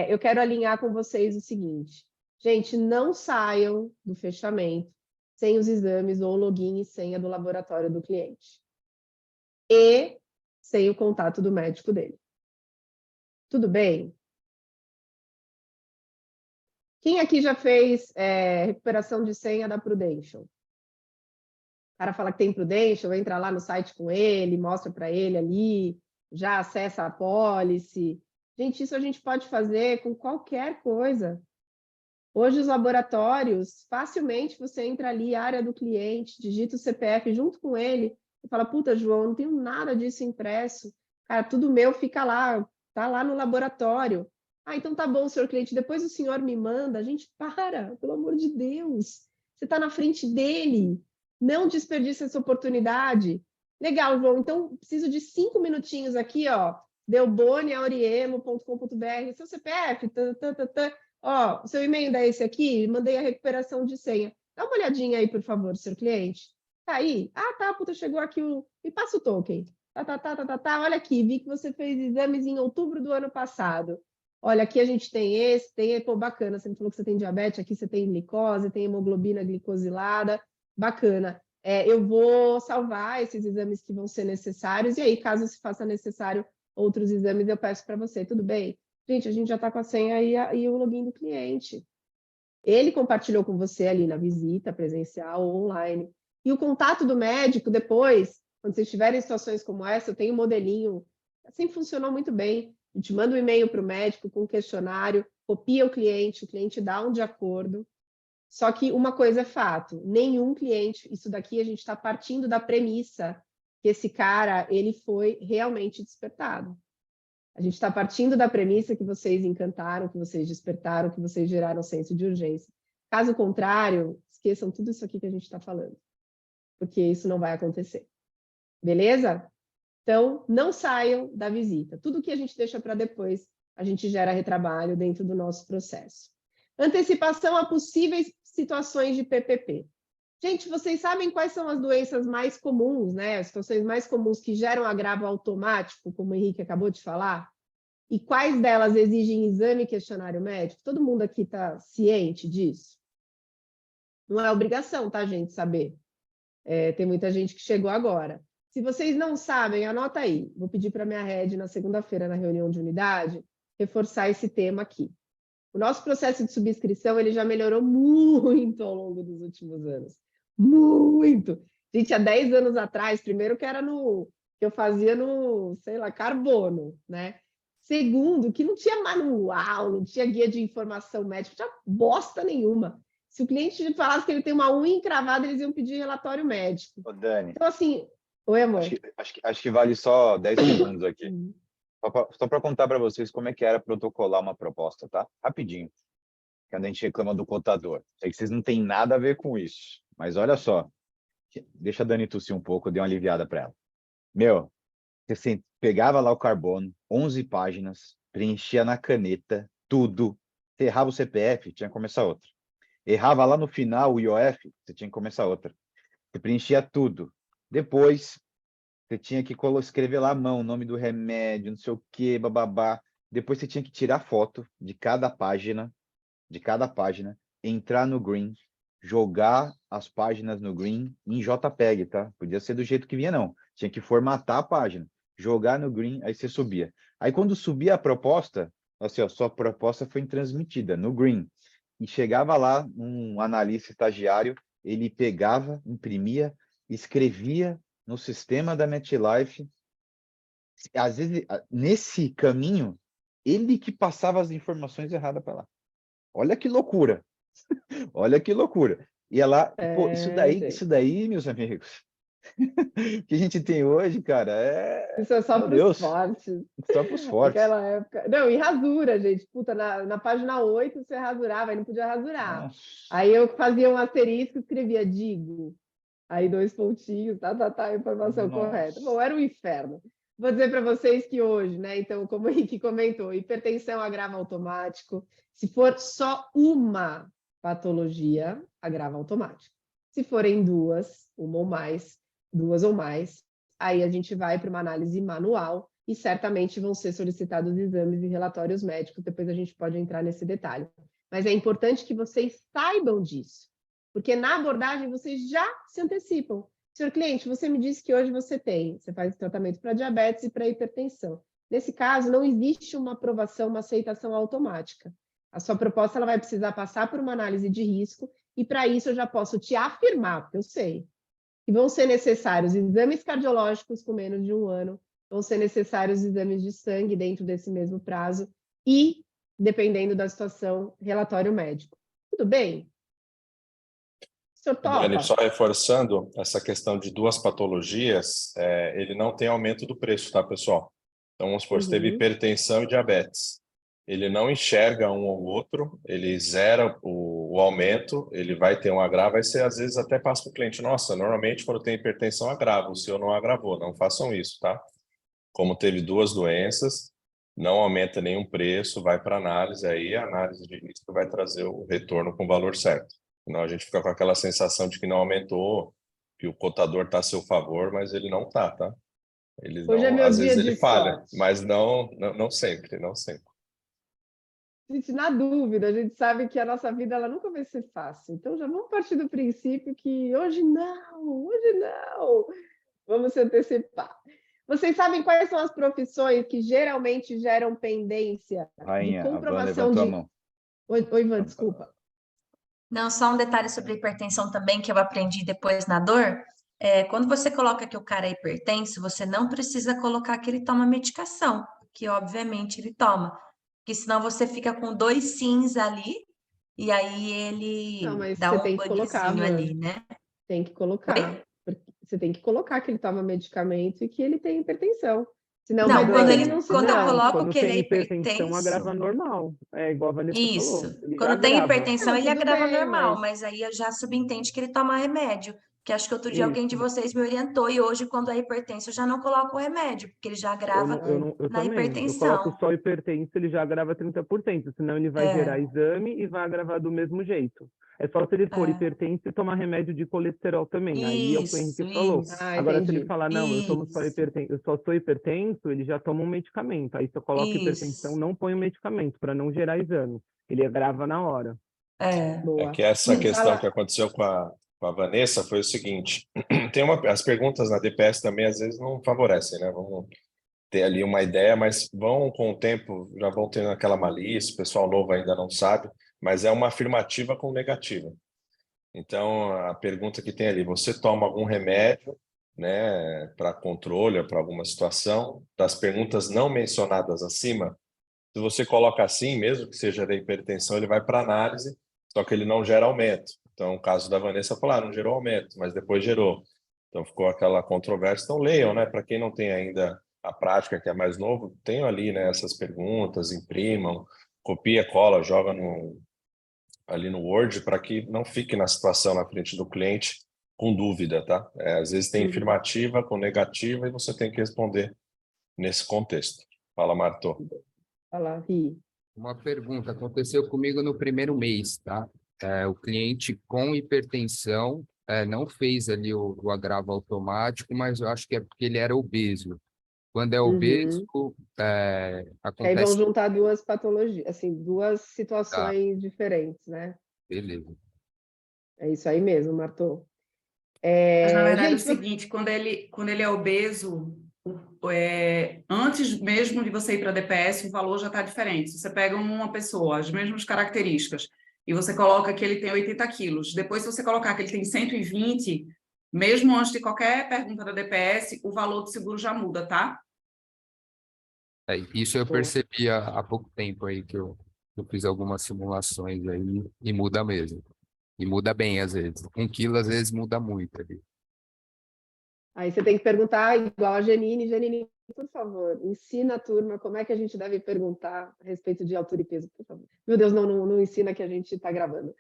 eu quero alinhar com vocês o seguinte. Gente, não saiam do fechamento sem os exames ou login e senha do laboratório do cliente. E sem o contato do médico dele. Tudo bem? Quem aqui já fez recuperação de senha da Prudential? O cara fala que tem Prudential, entra lá no site com ele, mostra para ele ali, já acessa a pólice. Gente, isso a gente pode fazer com qualquer coisa. Hoje os laboratórios, facilmente você entra ali, área do cliente, digita o CPF junto com ele, e fala, puta, João, não tenho nada disso impresso. Cara, tudo meu fica lá, tá lá no laboratório. Ah, então tá bom, senhor cliente, depois o senhor me manda. A gente, pelo amor de Deus. Você está na frente dele. Não desperdice essa oportunidade. Legal, João, então preciso de 5 minutinhos aqui, ó. delboneauriemo.com.br, seu CPF, ó, o seu e-mail é esse aqui, mandei a recuperação de senha. Dá uma olhadinha aí, por favor, seu cliente. Tá aí? Ah, tá, puta, chegou aqui o... Me passa o token. Tá, olha aqui, vi que você fez exames em outubro do ano passado. Olha, aqui a gente tem esse, pô, bacana, você me falou que você tem diabetes, aqui você tem glicose, tem hemoglobina glicosilada, bacana. Eu vou salvar esses exames que vão ser necessários, e aí, caso se faça necessário outros exames, eu peço para você, tudo bem? Gente, a gente já está com a senha e o login do cliente. Ele compartilhou com você ali na visita presencial ou online. E o contato do médico depois, quando vocês tiverem situações como essa, eu tenho um modelinho, assim funcionou muito bem. A gente manda um e-mail para o médico com um questionário, copia o cliente dá um de acordo. Só que uma coisa é fato, nenhum cliente, isso daqui a gente está partindo da premissa que esse cara, ele foi realmente despertado. A gente está partindo da premissa que vocês encantaram, que vocês despertaram, que vocês geraram senso de urgência. Caso contrário, esqueçam tudo isso aqui que a gente está falando, porque isso não vai acontecer. Beleza? Então, não saiam da visita. Tudo que a gente deixa para depois, a gente gera retrabalho dentro do nosso processo. Antecipação a possíveis situações de PPP. Gente, vocês sabem quais são as doenças mais comuns, né? As situações mais comuns que geram agravo automático, como o Henrique acabou de falar? E quais delas exigem exame e questionário médico? Todo mundo aqui está ciente disso? Não é obrigação, tá, gente, saber. Tem muita gente que chegou agora. Se vocês não sabem, anota aí. Vou pedir para a minha head, na segunda-feira, na reunião de unidade, reforçar esse tema aqui. O nosso processo de subscrição ele já melhorou muito ao longo dos últimos anos. Muito! Gente, há 10 anos atrás, primeiro que era que eu fazia no, sei lá, carbono, né? Segundo, que não tinha manual, não tinha guia de informação médica, não tinha bosta nenhuma. Se o cliente falasse que ele tem uma unha encravada, eles iam pedir relatório médico.
Ô, Dani.
Então, assim... Oi, amor.
Acho que vale só 10 segundos aqui. Só para contar para vocês como é que era protocolar uma proposta, tá? Rapidinho. Quando a gente reclama do cotador. Sei que vocês não têm nada a ver com isso. Mas olha só. Deixa a Dani tossir um pouco, eu dei uma aliviada para ela. Meu, você pegava lá o carbono, 11 páginas, preenchia na caneta, tudo. Você errava o CPF, tinha que começar outra. Errava lá no final o IOF, você tinha que começar outra. Você preenchia tudo. Depois, você tinha que escrever lá à mão o nome do remédio, não sei o quê, bababá. Depois você tinha que tirar foto de cada página, entrar no Green, jogar as páginas no Green em JPEG, tá? Podia ser do jeito que vinha, não. Tinha que formatar a página, jogar no Green, aí você subia. Aí quando subia a proposta, assim, ó, sua proposta foi transmitida no Green. E chegava lá um analista estagiário, ele pegava, imprimia, escrevia no sistema da MetLife. Às vezes, nesse caminho, ele que passava as informações erradas para lá. Olha que loucura. Olha que loucura. E ela, pô, isso daí, meus amigos, que a gente tem hoje, cara,
isso é só para os fortes.
Só para os fortes.
Naquela época. Não, e rasura, gente. Puta, na página 8 você rasurava, aí não podia rasurar. Nossa. Aí eu fazia um asterisco e escrevia digo. Aí 2 pontinhos, a informação correta. Bom, era um inferno. Vou dizer para vocês que hoje, né? Então, como o Henrique comentou, hipertensão agravo automático. Se for só uma patologia, agravo automático. Se forem duas ou mais, aí a gente vai para uma análise manual e certamente vão ser solicitados exames e relatórios médicos. Depois a gente pode entrar nesse detalhe. Mas é importante que vocês saibam disso. Porque na abordagem vocês já se antecipam. Senhor cliente, você me disse que hoje você faz tratamento para diabetes e para hipertensão. Nesse caso, não existe uma aprovação, uma aceitação automática. A sua proposta ela vai precisar passar por uma análise de risco e para isso eu já posso te afirmar, porque eu sei, que vão ser necessários exames cardiológicos com menos de 1 ano, vão ser necessários exames de sangue dentro desse mesmo prazo e, dependendo da situação, relatório médico. Tudo bem?
Dani, só reforçando essa questão de 2 patologias, ele não tem aumento do preço, tá, pessoal? Então, vamos supor, você teve hipertensão e diabetes. Ele não enxerga um ou outro, ele zera o aumento, ele vai ter um agravo, aí você às vezes até passa para o cliente, nossa, normalmente quando tem hipertensão agrava, o seu não agravou, não façam isso, tá? Como teve 2 doenças, não aumenta nenhum preço, vai para análise, aí a análise de risco vai trazer o retorno com o valor certo. Senão a gente fica com aquela sensação de que não aumentou, que o cotador está a seu favor, mas ele não está, tá? Ele
Hoje é
não,
meu
às
dia
vezes
de
ele falha,
sorte.
mas não sempre, não sempre.
Gente, na dúvida, a gente sabe que a nossa vida ela nunca vai ser fácil. Então, já vamos partir do princípio que hoje não. Vamos se antecipar. Vocês sabem quais são as profissões que geralmente geram pendência de
Rainha, a Van
comprovação
levantou a
de...
mão.
Oi, Ivan, desculpa.
Não, só um detalhe sobre hipertensão também, que eu aprendi depois na dor. Quando você coloca que o cara é hipertenso, você não precisa colocar que ele toma medicação, que obviamente ele toma. Porque senão você fica com 2 sims ali, e aí ele
Não, mas
dá
você
um
tem que colocar,
bugzinho
Van.
ali, né?
Tem que colocar. Você tem que colocar que ele toma medicamento e que ele tem hipertensão. Senão
Não,
vai
quando
dizer que
ele,
ele não se...
quando eu
Não.
coloco
Quando
que ele é
tem hipertensão,
hipertenso,
agrava normal. É igual a Vanessa falou.
isso.
Ele já
Quando tem
agrava.
hipertensão,
Não,
ele
tudo
agrava
bem,
normal,
mas...
mas aí eu já subentende que ele toma remédio. Que acho que outro dia alguém de
Isso.
vocês me orientou, e hoje, quando é hipertenso, eu já não coloco o remédio, porque ele já agrava
Eu
na
também. Eu
hipertensão.
coloco só hipertenso, ele já agrava 30%, senão ele vai gerar exame e vai agravar do mesmo jeito. É só se ele for hipertenso e tomar remédio de colesterol também. Aí é o que o Henrique falou.
Isso,
Agora, se ele
entendi.
falar, não, eu tomo só hipertenso, eu só sou hipertenso, ele já toma um medicamento. Aí se eu coloco hipertensão,
isso.
não põe o medicamento, para não gerar exame. Ele agrava na hora.
É
Boa.
que essa questão
Fala.
que aconteceu com a Vanessa foi o seguinte: as perguntas na DPS também às vezes não favorecem, né? Vamos ter ali uma ideia, mas vão com o tempo, já vão tendo aquela malícia, o pessoal novo ainda não sabe, mas é uma afirmativa com negativa. Então, a pergunta que tem ali, você toma algum remédio, né, para controle ou para alguma situação? Das perguntas não mencionadas acima, se você coloca assim, mesmo que seja da hipertensão, ele vai para análise, só que ele não gera aumento. Então, o caso da Vanessa falar, não gerou aumento, mas depois gerou. Então, ficou aquela controvérsia. Então, leiam, né? Para quem não tem ainda a prática, que é mais novo, tenham ali, né, essas perguntas, imprimam, copia, cola, joga ali no Word, para que não fique na situação na frente do cliente com dúvida, tá? Às vezes tem afirmativa com negativa e você tem que responder nesse contexto. Fala, Martô.
Fala, Ri.
Uma pergunta, aconteceu comigo no primeiro mês, tá? O cliente com hipertensão não fez ali o agravo automático, mas eu acho que é porque ele era obeso. Quando é obeso,
Aí vão
acontece...
juntar duas patologias, assim, duas situações diferentes, né?
Beleza.
É isso aí mesmo, Martô.
Mas, na verdade, é o
Gente,
seguinte, quando ele é obeso, antes mesmo de você ir para a DPS, o valor já está diferente. Se você pega uma pessoa, as mesmas características, e você coloca que ele tem 80 quilos, depois se você colocar que ele tem 120, mesmo antes de qualquer pergunta da DPS, o valor do seguro já muda, tá?
Isso eu percebi há pouco tempo aí, que eu fiz algumas simulações aí, e muda mesmo. E muda bem, às vezes. 1 quilo, às vezes, muda muito ali.
aí você tem que perguntar igual a Janine. Janine, por favor, ensina a turma como é que a gente deve perguntar a respeito de altura e peso, por favor. Meu Deus, não ensina que a gente está gravando.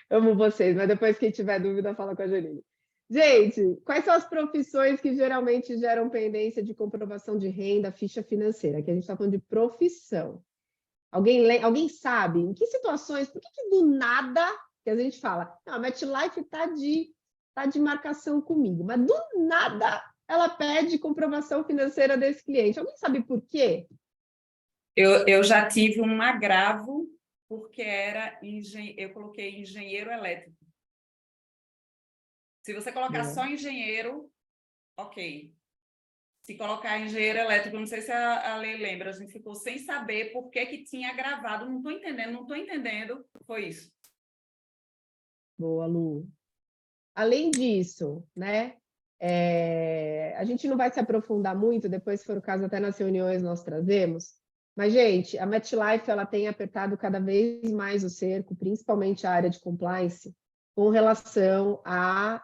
Amo vocês, mas depois quem tiver dúvida, fala com a Janine. Gente, quais são as profissões que geralmente geram pendência de comprovação de renda, ficha financeira? Aqui a gente está falando de profissão. Alguém sabe em que situações, por que do nada, que a gente fala, não, a MetLife está de marcação comigo, mas do nada ela pede comprovação financeira desse cliente. Alguém sabe por quê?
Eu já tive um agravo porque eu coloquei engenheiro elétrico. Se você colocar só engenheiro, ok. Se colocar engenheiro elétrico, não sei se a Lei lembra, a gente ficou sem saber por que tinha agravado. Não estou entendendo. Foi isso.
Boa, Lu. Além disso, né? A gente não vai se aprofundar muito, depois, se for o caso, até nas reuniões nós trazemos. Mas, gente, a MetLife ela tem apertado cada vez mais o cerco, principalmente a área de compliance, com relação à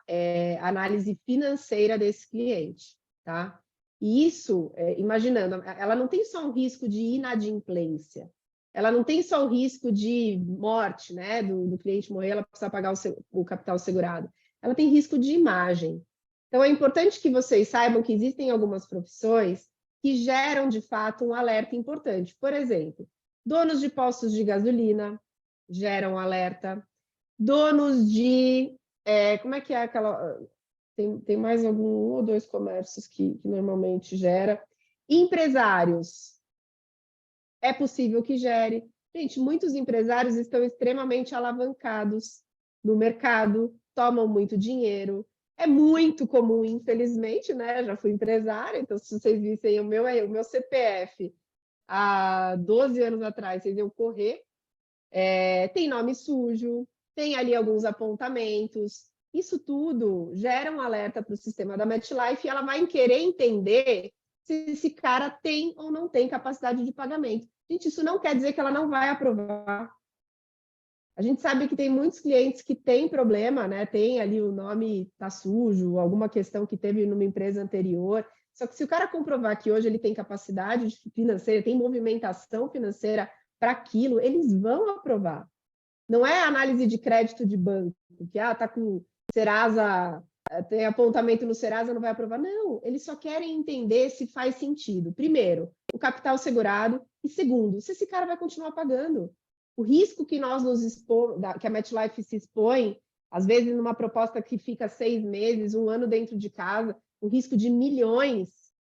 análise financeira desse cliente, tá? E isso, imaginando, ela não tem só um risco de inadimplência, ela não tem só o risco de morte, né, do cliente morrer, ela precisa pagar o capital segurado, ela tem risco de imagem. Então, é importante que vocês saibam que existem algumas profissões que geram, de fato, um alerta importante. Por exemplo, donos de postos de gasolina geram alerta, donos de... como é que é aquela... Tem mais um ou dois comércios que normalmente gera. Empresários. É possível que gere. Gente, muitos empresários estão extremamente alavancados no mercado, tomam muito dinheiro. É muito comum, infelizmente, né? Já fui empresária, então se vocês vissem o meu CPF há 12 anos atrás, vocês iam correr. Tem nome sujo, tem ali alguns apontamentos. Isso tudo gera um alerta para o sistema da MetLife e ela vai querer entender se esse cara tem ou não tem capacidade de pagamento. Gente, isso não quer dizer que ela não vai aprovar. A gente sabe que tem muitos clientes que têm problema, né? Tem ali o nome tá sujo, alguma questão que teve numa empresa anterior. Só que se o cara comprovar que hoje ele tem capacidade financeira, tem movimentação financeira para aquilo, eles vão aprovar. Não é análise de crédito de banco, que tá com Serasa, tem apontamento no Serasa, não vai aprovar. Não, eles só querem entender se faz sentido. Primeiro, o capital segurado, e segundo, se esse cara vai continuar pagando. O risco que nós nos expomos, que a MetLife se expõe, às vezes numa proposta que fica 6 meses, 1 ano dentro de casa, o risco de milhões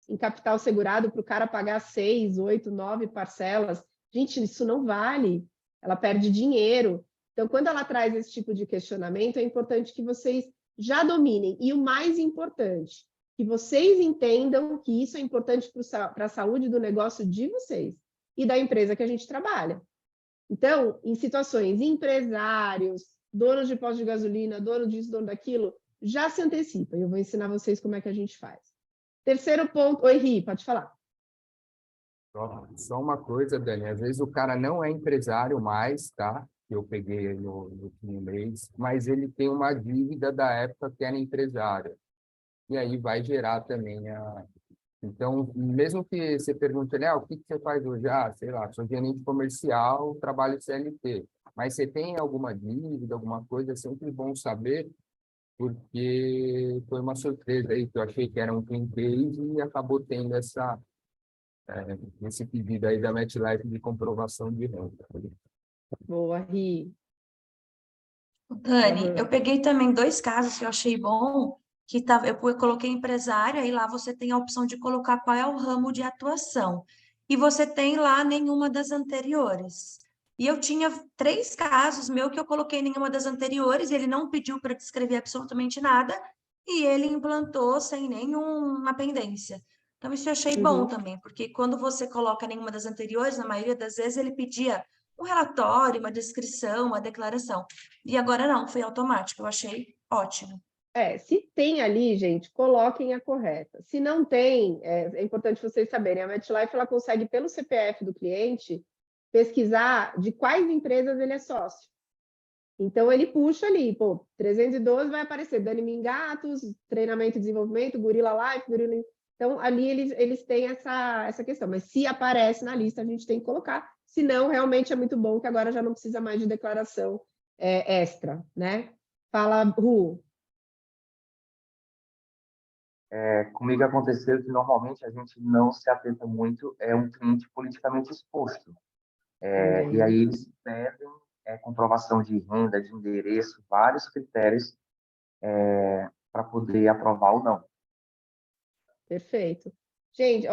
em capital segurado para o cara pagar 6, 8, 9 parcelas. Gente, isso não vale. Ela perde dinheiro. Então, quando ela traz esse tipo de questionamento, é importante que vocês já dominem. E o mais importante, que vocês entendam que isso é importante para a saúde do negócio de vocês e da empresa que a gente trabalha. Então, em situações, empresários, donos de postos de gasolina, dono disso, dono daquilo, já se antecipa. Eu vou ensinar vocês como é que a gente faz. Terceiro ponto. Oi, Ri, pode falar.
Só uma coisa, Dani, às vezes o cara não é empresário mais, tá? Que eu peguei no último mês, mas ele tem uma dívida da época que era empresário. E aí vai gerar também a... Então, mesmo que você pergunte, o que você faz hoje? Sei lá, sou gerente comercial, trabalho CLT. Mas você tem alguma dívida, alguma coisa, é sempre bom saber, porque foi uma surpresa aí, que eu achei que era um clean case e acabou tendo esse pedido aí da MetLife de comprovação de renda.
Boa, Ri.
Dani, eu peguei também 2 casos que eu achei bom, que eu coloquei empresária e lá você tem a opção de colocar qual é o ramo de atuação. E você tem lá nenhuma das anteriores. E eu tinha 3 casos meu que eu coloquei nenhuma das anteriores, ele não pediu para descrever absolutamente nada, e ele implantou sem nenhuma pendência. Então, isso eu achei bom também, porque quando você coloca nenhuma das anteriores, na maioria das vezes ele pedia um relatório, uma descrição, uma declaração. E agora não, foi automático, eu achei ótimo.
Se tem ali, gente, coloquem a correta. Se não tem, é importante vocês saberem, a MetLife ela consegue, pelo CPF do cliente, pesquisar de quais empresas ele é sócio. Então, ele puxa ali, 312 vai aparecer Dani Mingatos, treinamento e desenvolvimento, Gorilla Life, Gorilla... Então, ali eles têm essa questão. Mas se aparece na lista, a gente tem que colocar. Se não, realmente é muito bom que agora já não precisa mais de declaração extra, né? Fala, Ru.
Comigo aconteceu que normalmente a gente não se atenta muito, é um cliente politicamente exposto. E aí eles pedem comprovação de renda, de endereço, vários critérios para poder aprovar ou não.
Perfeito. Gente,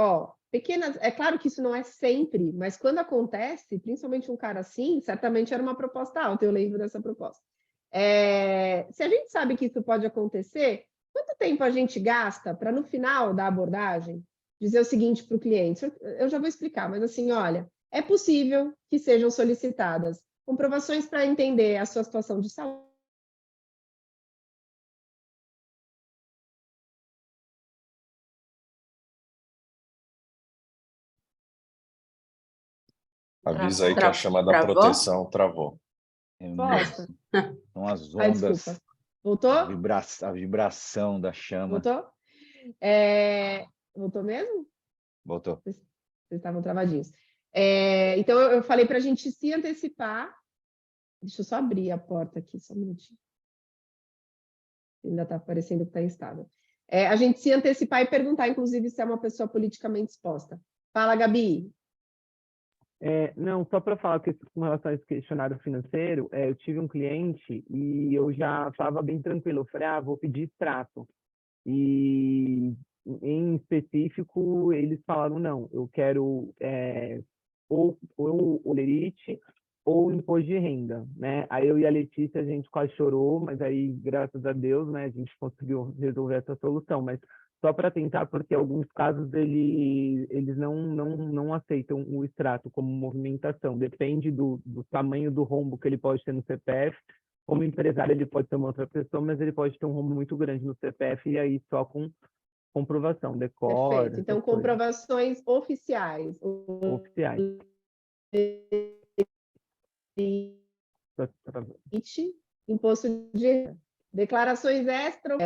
pequenas... É claro que isso não é sempre, mas quando acontece, principalmente um cara assim, certamente era uma proposta alta, eu lembro dessa proposta. Se a gente sabe que isso pode acontecer, quanto tempo a gente gasta para, no final da abordagem, dizer o seguinte para o cliente? Eu já vou explicar, mas assim, olha, é possível que sejam solicitadas comprovações para entender a sua situação de saúde.
Avisa aí que a chama da proteção travou.
São as ondas.
Desculpa. Voltou?
A vibração da chama.
Voltou? Voltou mesmo?
Voltou.
Vocês estavam travadinhos. Então, eu falei para a gente se antecipar. Deixa eu só abrir a porta aqui, só um minutinho. Ainda está parecendo que está instável. A gente se antecipar e perguntar, inclusive, se é uma pessoa politicamente exposta. Fala, Gabi.
Não, só para falar que com relação a esse questionário financeiro, eu tive um cliente e eu já estava bem tranquilo. Eu falei, vou pedir extrato. E, em específico, eles falaram, não, eu quero ou olerite ou imposto de renda, né? Aí eu e a Letícia, a gente quase chorou, mas aí, graças a Deus, né, a gente conseguiu resolver essa solução. Mas só para tentar, porque em alguns casos eles não aceitam o extrato como movimentação. Depende do tamanho do rombo que ele pode ter no CPF. Como empresário, ele pode ser uma outra pessoa, mas ele pode ter um rombo muito grande no CPF e aí só com comprovação, decora.
Perfeito. Então, comprovações oficiais.
Oficiais.
Imposto de renda. Declarações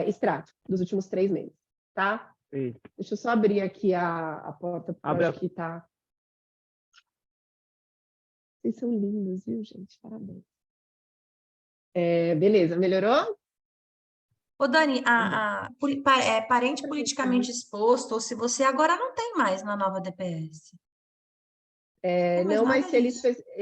extrato dos últimos 3 meses, tá?
Isso.
Deixa eu só abrir aqui a porta, porque eu acho que tá... Vocês são lindos, viu, gente? Parabéns. Beleza, melhorou?
Ô, Dani, parente politicamente exposto, ou se você agora não tem mais na nova DPS.
Não, mas se ele,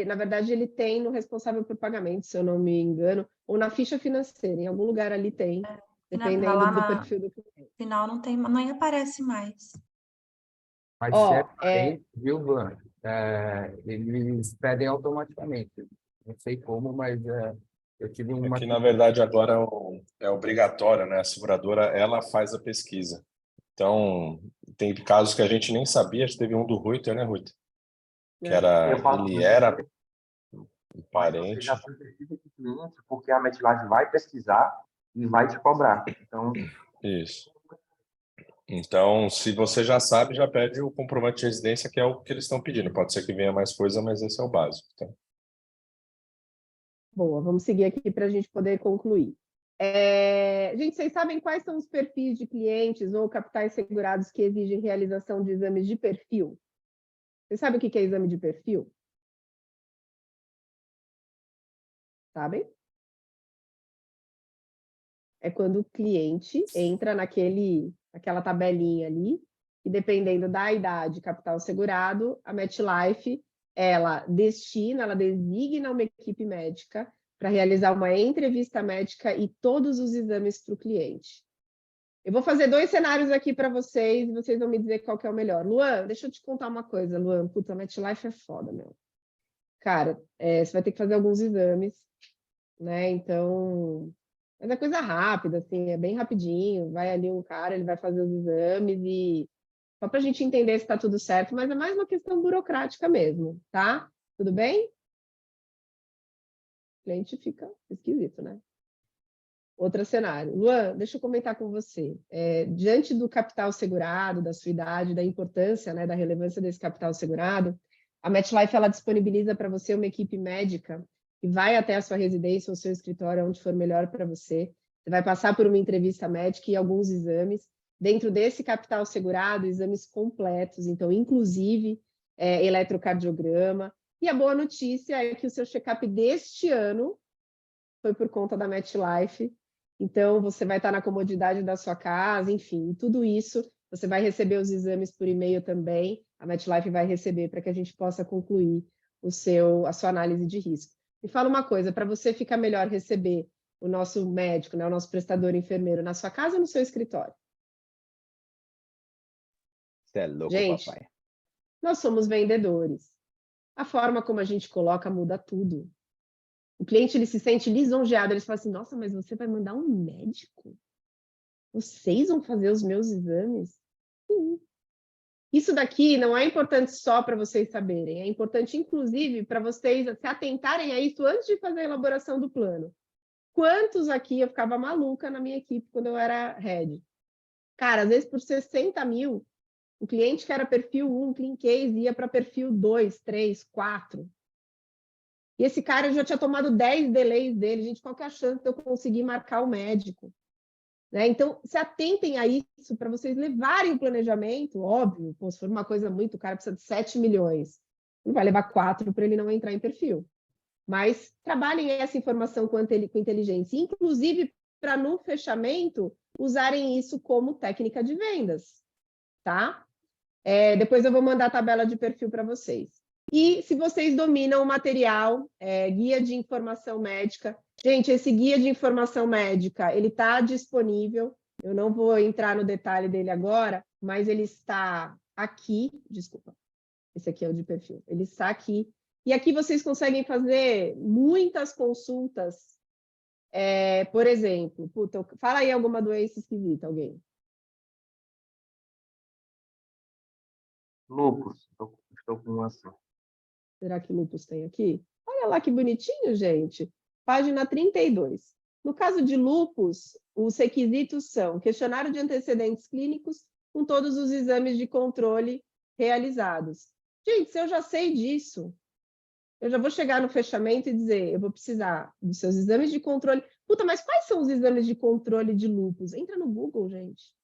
na verdade, ele tem no responsável por pagamento, se eu não me engano, ou na ficha financeira, em algum lugar ali tem, dependendo do perfil do cliente.
Final não tem, nem aparece mais.
Mas viu, Luan? Eles pedem automaticamente. Não sei como, mas eu tive uma...
Que, na verdade, agora é obrigatório, né? A seguradora, ela faz a pesquisa. Então, tem casos que a gente nem sabia. Teve um do Ruiter, né, Ruiter? Que ele era parente.
Você já foi perfil de cliente, porque a MetLife vai pesquisar e vai te cobrar. Então...
Isso. Então, se você já sabe, já pede o comprovante de residência, que é o que eles estão pedindo. Pode ser que venha mais coisa, mas esse é o básico. Então.
Boa, vamos seguir aqui para a gente poder concluir. Gente, vocês sabem quais são os perfis de clientes ou capitais segurados que exigem realização de exames de perfil? Vocês sabem o que é exame de perfil? Sabem? É quando o cliente entra naquela tabelinha ali, e dependendo da idade capital segurado, a MetLife, ela designa uma equipe médica para realizar uma entrevista médica e todos os exames para o cliente. Eu vou fazer 2 cenários aqui para vocês, e vocês vão me dizer qual que é o melhor. Luan, deixa eu te contar uma coisa, Luan. Puta, a MetLife é foda, meu. Cara, você vai ter que fazer alguns exames, né? Então... Mas é coisa rápida, assim, é bem rapidinho. Vai ali um cara, ele vai fazer os exames e... Só para a gente entender se está tudo certo, mas é mais uma questão burocrática mesmo, tá? Tudo bem? O cliente fica esquisito, né? Outro cenário. Luan, deixa eu comentar com você. Diante do capital segurado, da sua idade, da importância, né, da relevância desse capital segurado, a MetLife ela disponibiliza para você uma equipe médica que vai até a sua residência ou seu escritório, onde for melhor para você. Você vai passar por uma entrevista médica e alguns exames. Dentro desse capital segurado, exames completos, então, inclusive, eletrocardiograma. E a boa notícia é que o seu check-up deste ano foi por conta da MetLife. Então, você vai estar na comodidade da sua casa, enfim, tudo isso. Você vai receber os exames por e-mail também. A MetLife vai receber para que a gente possa concluir a sua análise de risco. Me fala uma coisa, para você ficar melhor receber o nosso médico, né, o nosso prestador enfermeiro, na sua casa ou no seu escritório?
Você é louco,
gente,
papai.
Nós somos vendedores. A forma como a gente coloca muda tudo. O cliente ele se sente lisonjeado, ele fala assim, nossa, mas você vai mandar um médico? Vocês vão fazer os meus exames? Sim. Isso daqui não é importante só para vocês saberem, é importante, inclusive, para vocês se atentarem a isso antes de fazer a elaboração do plano. Quantos aqui eu ficava maluca na minha equipe quando eu era head? Cara, às vezes por 60 mil, o cliente que era perfil 1, clean case, ia para perfil 2, 3, 4. E esse cara já tinha tomado 10 delays dele. Gente, qual que é a chance de eu conseguir marcar o médico? Né? Então, se atentem a isso para vocês levarem o planejamento, óbvio, se for uma coisa muito, o cara precisa de 7 milhões. Não vai levar 4 para ele não entrar em perfil. Mas trabalhem essa informação com inteligência, inclusive para no fechamento usarem isso como técnica de vendas, tá? Depois eu vou mandar a tabela de perfil para vocês. E se vocês dominam o material, guia de informação médica, gente, esse guia de informação médica, ele está disponível, eu não vou entrar no detalhe dele agora, mas ele está aqui, desculpa, esse aqui é o de perfil, ele está aqui, e aqui vocês conseguem fazer muitas consultas, por exemplo, fala aí alguma doença esquisita, alguém.
Lúpus, estou com uma assim.
Será que lúpus tem aqui? Olha lá que bonitinho, gente. Página 32. No caso de lúpus, os requisitos são questionário de antecedentes clínicos com todos os exames de controle realizados. Gente, se eu já sei disso, eu já vou chegar no fechamento e dizer, eu vou precisar dos seus exames de controle. Puta, mas quais são os exames de controle de lúpus? Entra no Google, gente.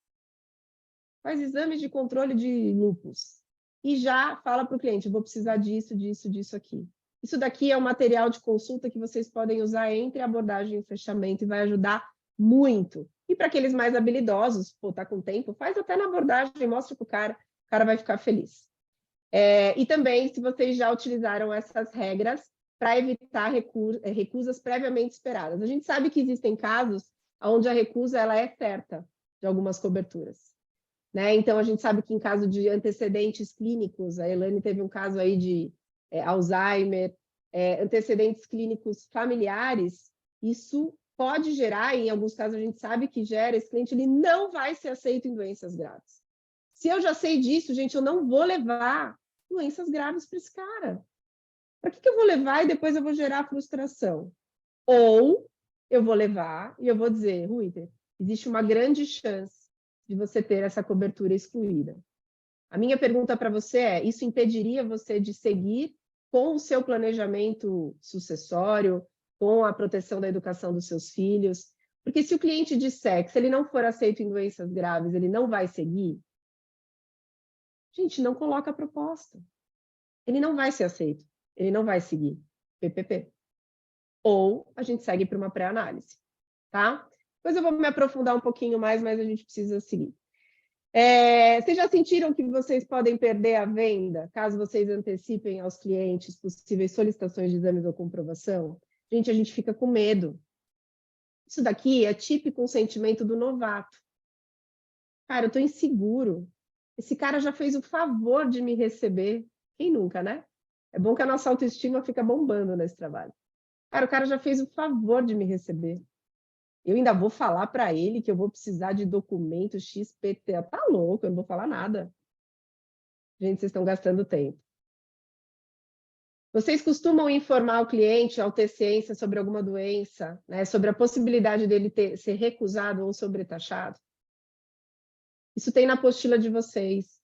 Quais exames de controle de lúpus? E já fala para o cliente, eu vou precisar disso, disso, disso aqui. Isso daqui é um material de consulta que vocês podem usar entre abordagem e fechamento e vai ajudar muito. E para aqueles mais habilidosos, tá com tempo, faz até na abordagem, mostra para o cara vai ficar feliz. E também, se vocês já utilizaram essas regras para evitar recusas previamente esperadas. A gente sabe que existem casos onde a recusa ela é certa de algumas coberturas. Né? Então, a gente sabe que em caso de antecedentes clínicos, a Elaine teve um caso aí de Alzheimer, antecedentes clínicos familiares, isso pode gerar, em alguns casos a gente sabe que gera, esse cliente ele não vai ser aceito em doenças graves. Se eu já sei disso, gente, eu não vou levar doenças graves para esse cara. Para que eu vou levar e depois eu vou gerar frustração? Ou eu vou levar e eu vou dizer, Ruiter, existe uma grande chance de você ter essa cobertura excluída. A minha pergunta para você é, isso impediria você de seguir com o seu planejamento sucessório, com a proteção da educação dos seus filhos? Porque se o cliente disser que se ele não for aceito em doenças graves, ele não vai seguir, gente, não coloca a proposta. Ele não vai ser aceito, ele não vai seguir PPP. Ou a gente segue para uma pré-análise, tá? Depois eu vou me aprofundar um pouquinho mais, mas a gente precisa seguir. Vocês já sentiram que vocês podem perder a venda, caso vocês antecipem aos clientes possíveis solicitações de exames ou comprovação? Gente, a gente fica com medo. Isso daqui é típico um sentimento do novato. Cara, eu estou inseguro. Esse cara já fez o favor de me receber. Quem nunca, né? É bom que a nossa autoestima fica bombando nesse trabalho. Cara, o cara já fez o favor de me receber. Eu ainda vou falar para ele que eu vou precisar de documento XPT. Tá louco, eu não vou falar nada. Gente, vocês estão gastando tempo. Vocês costumam informar o cliente, ao ter ciência sobre alguma doença, né, sobre a possibilidade dele ser recusado ou sobretaxado? Isso tem na apostila de vocês.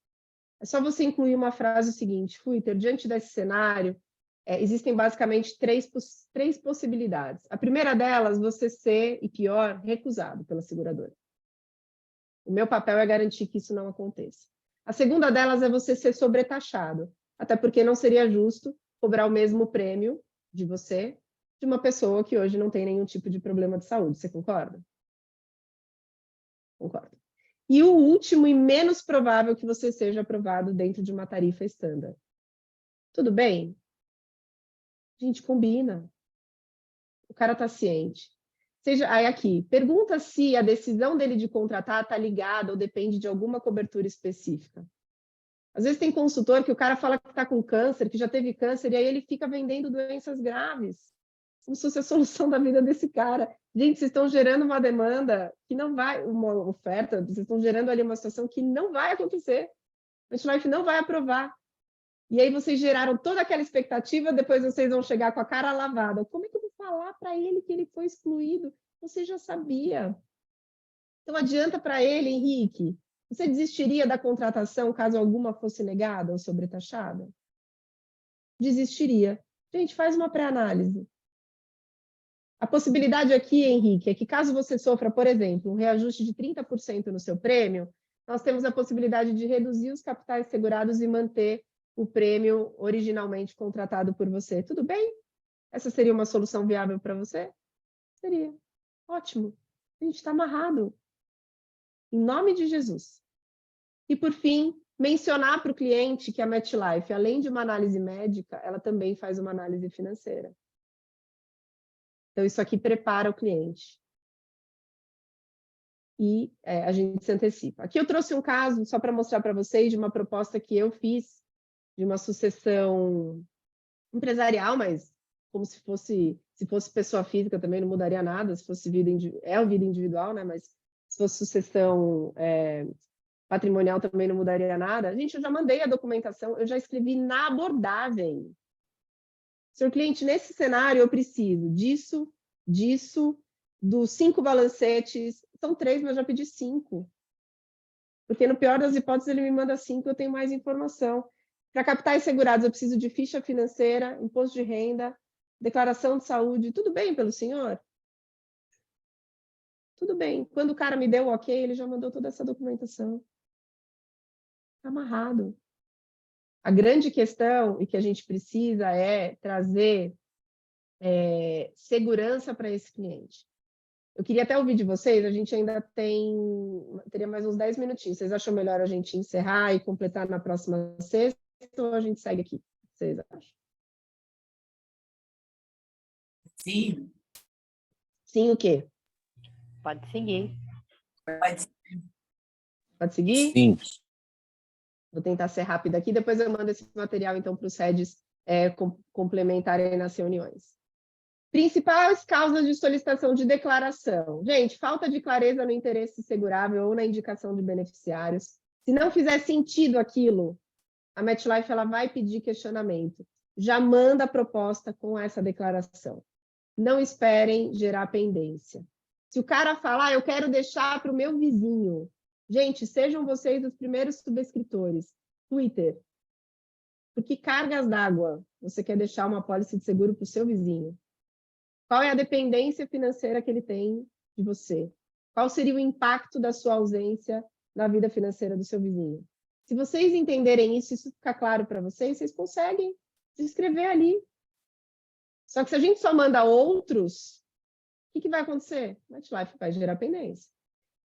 É só você incluir uma frase seguinte, Ruiter, diante desse cenário, existem basicamente três possibilidades. A primeira delas, você ser, e pior, recusado pela seguradora. O meu papel é garantir que isso não aconteça. A segunda delas é você ser sobretaxado, até porque não seria justo cobrar o mesmo prêmio de você de uma pessoa que hoje não tem nenhum tipo de problema de saúde. Você concorda? Concordo. E o último e menos provável que você seja aprovado dentro de uma tarifa estándar. Tudo bem? A gente combina. O cara está ciente. Aí aqui, pergunta se a decisão dele de contratar está ligada ou depende de alguma cobertura específica. Às vezes tem consultor que o cara fala que está com câncer, que já teve câncer, e aí ele fica vendendo doenças graves. Como se fosse a solução da vida desse cara. Gente, vocês estão gerando uma demanda que não vai, uma oferta, vocês estão gerando ali uma situação que não vai acontecer. A MetLife não vai aprovar. E aí vocês geraram toda aquela expectativa, depois vocês vão chegar com a cara lavada. Como é que eu vou falar para ele que ele foi excluído? Você já sabia. Então adianta para ele, Henrique. Você desistiria da contratação caso alguma fosse negada ou sobretaxada? Desistiria. Gente, faz uma pré-análise. A possibilidade aqui, Henrique, é que caso você sofra, por exemplo, um reajuste de 30% no seu prêmio, nós temos a possibilidade de reduzir os capitais segurados e manter o prêmio originalmente contratado por você. Tudo bem? Essa seria uma solução viável para você? Seria. Ótimo. A gente está amarrado. Em nome de Jesus. E, por fim, mencionar para o cliente que a MetLife, além de uma análise médica, ela também faz uma análise financeira. Então, isso aqui prepara o cliente. E a gente se antecipa. Aqui eu trouxe um caso, só para mostrar para vocês, de uma proposta que eu fiz, de uma sucessão empresarial, mas como se fosse pessoa física também não mudaria nada, se fosse vida individual, né? Mas se fosse sucessão patrimonial também não mudaria nada. Gente, eu já mandei a documentação, eu já escrevi na abordagem. Senhor cliente, nesse cenário eu preciso disso, dos 5 balancetes, são 3, mas eu já pedi 5. Porque no pior das hipóteses ele me manda 5, eu tenho mais informação. Para capitais segurados eu preciso de ficha financeira, imposto de renda, declaração de saúde, tudo bem pelo senhor? Tudo bem. Quando o cara me deu o ok, ele já mandou toda essa documentação. Está amarrado. A grande questão e que a gente precisa é trazer segurança para esse cliente. Eu queria até ouvir de vocês, a gente ainda teria mais uns 10 minutinhos. Vocês acham melhor a gente encerrar e completar na próxima sexta ou a gente segue aqui? O que vocês acham?
Sim.
Sim, o quê?
Pode seguir.
Pode seguir?
Sim.
Vou tentar ser rápida aqui, depois eu mando esse material então para os heads complementarem nas reuniões. Principais causas de solicitação de declaração. Gente, falta de clareza no interesse segurável ou na indicação de beneficiários. Se não fizer sentido aquilo, a MetLife ela vai pedir questionamento. Já manda a proposta com essa declaração. Não esperem gerar pendência. Se o cara falar, eu quero deixar para o meu vizinho. Gente, sejam vocês os primeiros subscritores. Twitter. Por que cargas d'água você quer deixar uma apólice de seguro para o seu vizinho? Qual é a dependência financeira que ele tem de você? Qual seria o impacto da sua ausência na vida financeira do seu vizinho? Se vocês entenderem isso, isso ficar claro para vocês, vocês conseguem se inscrever ali. Só que se a gente só manda outros, o que vai acontecer? MetLife vai gerar pendência.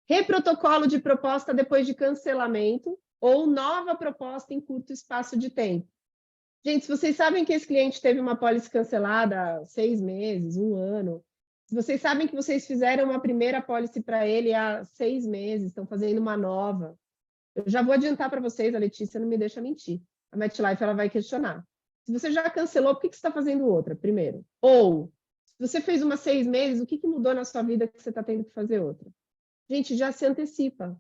Reprotocolo de proposta depois de cancelamento ou nova proposta em curto espaço de tempo. Gente, se vocês sabem que esse cliente teve uma pólice cancelada há 6 meses, 1 ano, se vocês sabem que vocês fizeram uma primeira pólice para ele há 6 meses, estão fazendo uma nova, eu já vou adiantar para vocês, a Letícia não me deixa mentir. A MetLife ela vai questionar. Se você já cancelou, por que você está fazendo outra, primeiro? Ou, se você fez uma 6 meses, o que mudou na sua vida que você está tendo que fazer outra? Gente, já se antecipa.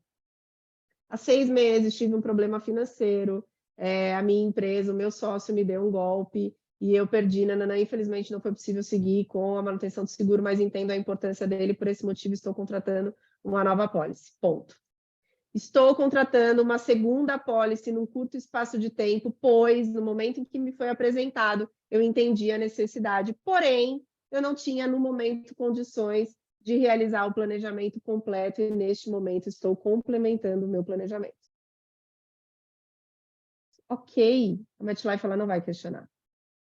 Há 6 meses tive um problema financeiro, a minha empresa, o meu sócio me deu um golpe e eu perdi, infelizmente não foi possível seguir com a manutenção do seguro, mas entendo a importância dele, por esse motivo estou contratando uma nova apólice, ponto. Estou contratando uma segunda apólice num curto espaço de tempo, pois no momento em que me foi apresentado, eu entendi a necessidade, porém, eu não tinha no momento condições de realizar o planejamento completo e neste momento estou complementando o meu planejamento. Ok, a MetLife ela não vai questionar.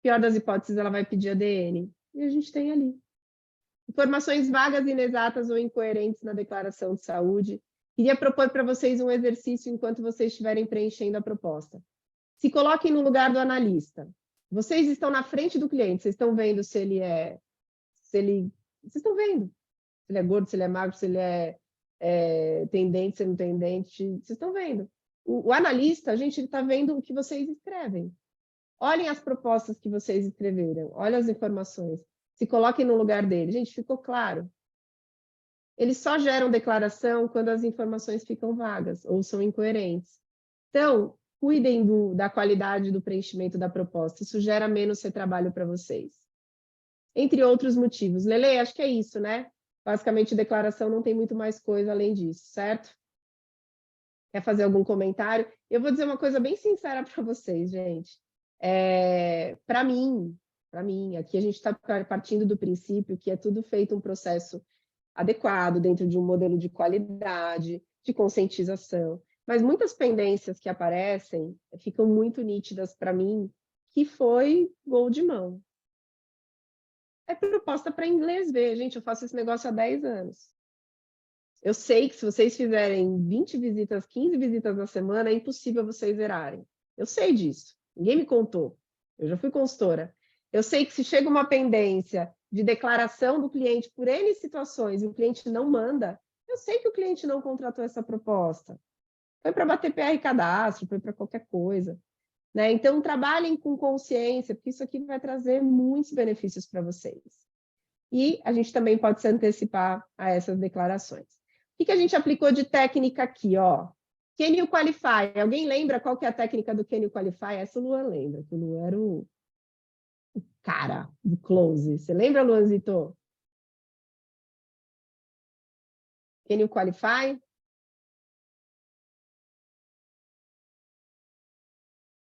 Pior das hipóteses, ela vai pedir ADN. E a gente tem ali. Informações vagas, inexatas ou incoerentes na declaração de saúde. Queria propor para vocês um exercício enquanto vocês estiverem preenchendo a proposta. Se coloquem no lugar do analista. Vocês estão na frente do cliente, vocês estão vendo se ele é... Vocês estão vendo se ele é gordo, se ele é magro, se ele tem dente, se ele não tem dente. Vocês estão vendo. O analista, a gente está vendo o que vocês escrevem. Olhem as propostas que vocês escreveram, olhem as informações, se coloquem no lugar dele. Gente, ficou claro? Eles só geram declaração quando as informações ficam vagas ou são incoerentes. Então, cuidem da qualidade do preenchimento da proposta, isso gera menos retrabalho para vocês. Entre outros motivos. Lele, acho que é isso, né? Basicamente, declaração não tem muito mais coisa além disso, certo? Quer fazer algum comentário? Eu vou dizer uma coisa bem sincera para vocês, gente. Para mim, aqui a gente está partindo do princípio que é tudo feito um processo adequado, dentro de um modelo de qualidade, de conscientização. Mas muitas pendências que aparecem ficam muito nítidas para mim, que foi gol de mão. É proposta para inglês ver. Gente, eu faço esse negócio há 10 anos. Eu sei que se vocês fizerem 20 visitas, 15 visitas na semana, é impossível vocês zerarem. Eu sei disso. Ninguém me contou. Eu já fui consultora. Eu sei que se chega uma pendência de declaração do cliente por N situações e o cliente não manda, eu sei que o cliente não contratou essa proposta. Foi para bater PR cadastro, foi para qualquer coisa. Né? Então, trabalhem com consciência, porque isso aqui vai trazer muitos benefícios para vocês. E a gente também pode se antecipar a essas declarações. O que a gente aplicou de técnica aqui? Can you qualify? Alguém lembra qual que é a técnica do Can you qualify? Essa o Luan lembra, que o Luan era o cara do close. Você lembra, Luanzito? Can you qualify?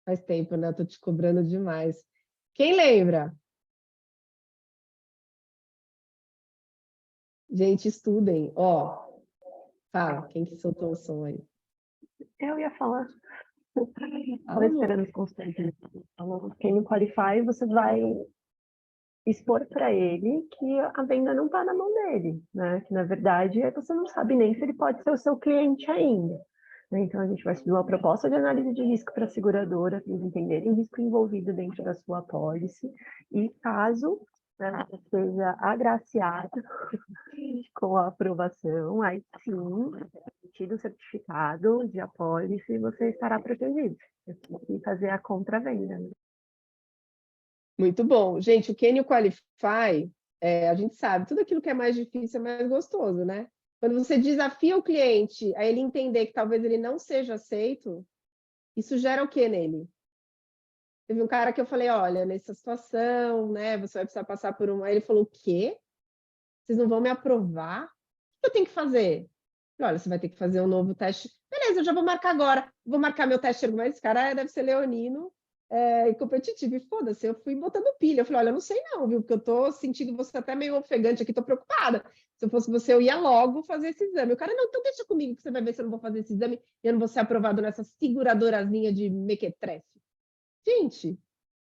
Faz tempo, né? Estou te cobrando demais. Quem lembra? Gente, estudem. Fala, quem que soltou o som aí?
Eu ia falar. Estava esperando os conselhos. Quem não qualify, você vai expor para ele que a venda não está na mão dele, né? Que na verdade você não sabe nem se ele pode ser o seu cliente ainda. Então a gente vai subir uma proposta de análise de risco para a seguradora, para eles entenderem o risco envolvido dentro da sua apólice, e caso você seja agraciado com a aprovação, aí sim, emitido o certificado de apólice, você estará protegido. E fazer a contravenda.
Muito bom. Gente, o Can you qualify, a gente sabe, tudo aquilo que é mais difícil é mais gostoso, né? Quando você desafia o cliente a ele entender que talvez ele não seja aceito, isso gera o que nele? Teve um cara que eu falei, olha, nessa situação, né, você vai precisar passar por uma... Aí ele falou, o quê? Vocês não vão me aprovar? O que eu tenho que fazer? Falei, olha, você vai ter que fazer um novo teste. Beleza, eu já vou marcar agora. Vou marcar meu teste, mas esse cara deve ser leonino e competitivo. E foda-se, eu fui botando pilha. Eu falei, olha, eu não sei não, viu? Porque eu tô sentindo você até meio ofegante aqui, tô preocupada. Se eu fosse você, eu ia logo fazer esse exame. O cara, não, então deixa comigo que você vai ver se eu não vou fazer esse exame e eu não vou ser aprovado nessa seguradorazinha de mequetrefe. Gente,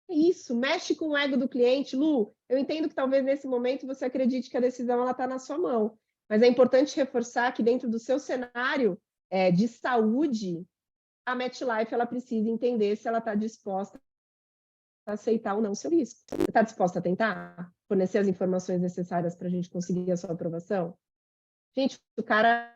é isso, mexe com o ego do cliente. Lu, eu entendo que talvez nesse momento você acredite que a decisão está na sua mão, mas é importante reforçar que dentro do seu cenário de saúde, a MetLife ela precisa entender se ela está disposta a aceitar ou não o seu risco. Você está disposta a tentar fornecer as informações necessárias para a gente conseguir a sua aprovação? Gente, o cara,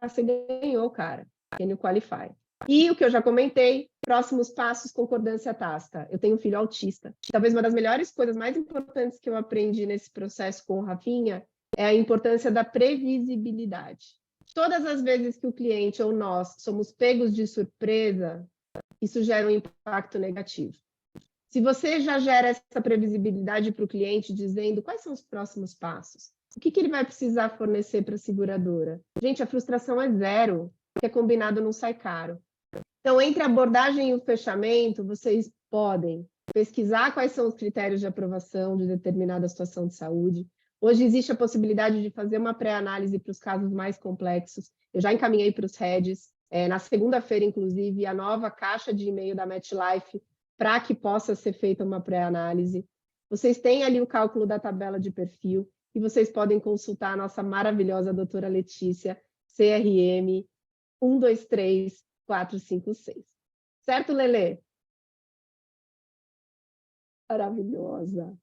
você ganhou, cara. Can you qualify? E o que eu já comentei, próximos passos, concordância tácita. Eu tenho um filho autista. Talvez uma das melhores coisas mais importantes que eu aprendi nesse processo com o Rafinha é a importância da previsibilidade. Todas as vezes que o cliente ou nós somos pegos de surpresa, isso gera um impacto negativo. Se você já gera essa previsibilidade para o cliente, dizendo quais são os próximos passos, o que ele vai precisar fornecer para a seguradora? Gente, a frustração é zero, porque combinado não sai caro. Então, entre a abordagem e o fechamento, vocês podem pesquisar quais são os critérios de aprovação de determinada situação de saúde. Hoje existe a possibilidade de fazer uma pré-análise para os casos mais complexos. Eu já encaminhei para os heads. Na segunda-feira, inclusive, a nova caixa de e-mail da MetLife para que possa ser feita uma pré-análise. Vocês têm ali o cálculo da tabela de perfil e vocês podem consultar a nossa maravilhosa doutora Letícia, CRM 123456. Certo, Lelê? Maravilhosa.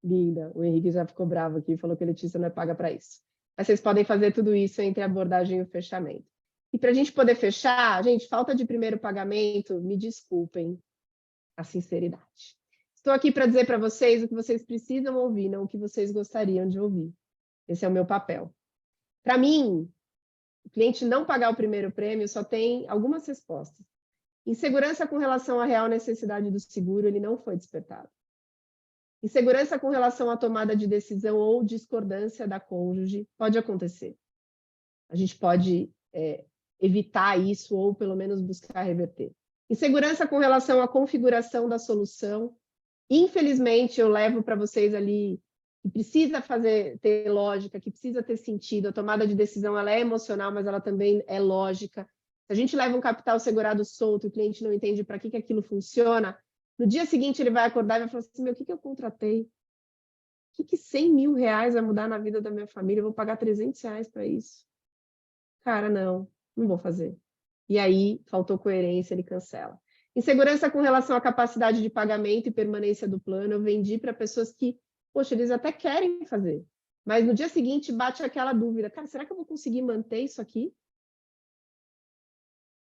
Linda. O Henrique já ficou bravo aqui e falou que a Letícia não é paga para isso. Mas vocês podem fazer tudo isso entre a abordagem e o fechamento. E para a gente poder fechar, gente, falta de primeiro pagamento, me desculpem a sinceridade. Estou aqui para dizer para vocês o que vocês precisam ouvir, não o que vocês gostariam de ouvir. Esse é o meu papel. Para mim, o cliente não pagar o primeiro prêmio só tem algumas respostas. Insegurança com relação à real necessidade do seguro, ele não foi despertado. Insegurança com relação à tomada de decisão ou discordância da cônjuge pode acontecer. A gente pode evitar isso ou pelo menos buscar reverter. Insegurança com relação à configuração da solução. Infelizmente, eu levo para vocês ali que precisa ter lógica, que precisa ter sentido. A tomada de decisão ela é emocional, mas ela também é lógica. Se a gente leva um capital segurado solto e o cliente não entende para que aquilo funciona, no dia seguinte ele vai acordar e vai falar assim, meu, o que eu contratei? O que 100 mil reais vai mudar na vida da minha família? Eu vou pagar 300 reais para isso. Cara, não vou fazer. E aí, faltou coerência, ele cancela. Insegurança com relação à capacidade de pagamento e permanência do plano, eu vendi para pessoas que, poxa, eles até querem fazer, mas no dia seguinte bate aquela dúvida, cara, será que eu vou conseguir manter isso aqui?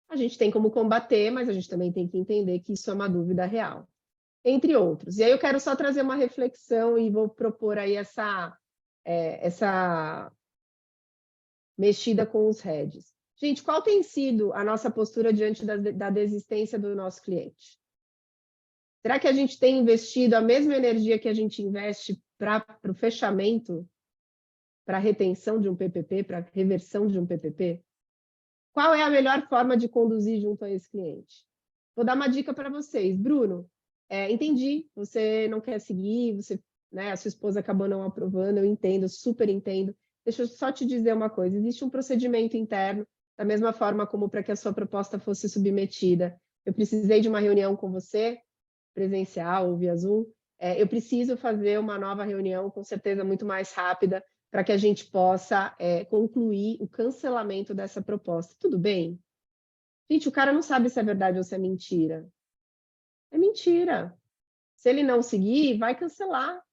A gente tem como combater, mas a gente também tem que entender que isso é uma dúvida real, entre outros. E aí eu quero só trazer uma reflexão e vou propor aí essa mexida com os heads. Gente, qual tem sido a nossa postura diante da desistência do nosso cliente? Será que a gente tem investido a mesma energia que a gente investe para o fechamento, para a retenção de um PPP, para a reversão de um PPP? Qual é a melhor forma de conduzir junto a esse cliente? Vou dar uma dica para vocês. Bruno, entendi, você não quer seguir, a sua esposa acabou não aprovando, eu entendo, super entendo. Deixa eu só te dizer uma coisa, existe um procedimento interno, da mesma forma como para que a sua proposta fosse submetida. Eu precisei de uma reunião com você, presencial ou via Zoom, eu preciso fazer uma nova reunião, com certeza muito mais rápida, para que a gente possa concluir o cancelamento dessa proposta. Tudo bem? Gente, o cara não sabe se é verdade ou se é mentira. É mentira. Se ele não seguir, vai cancelar.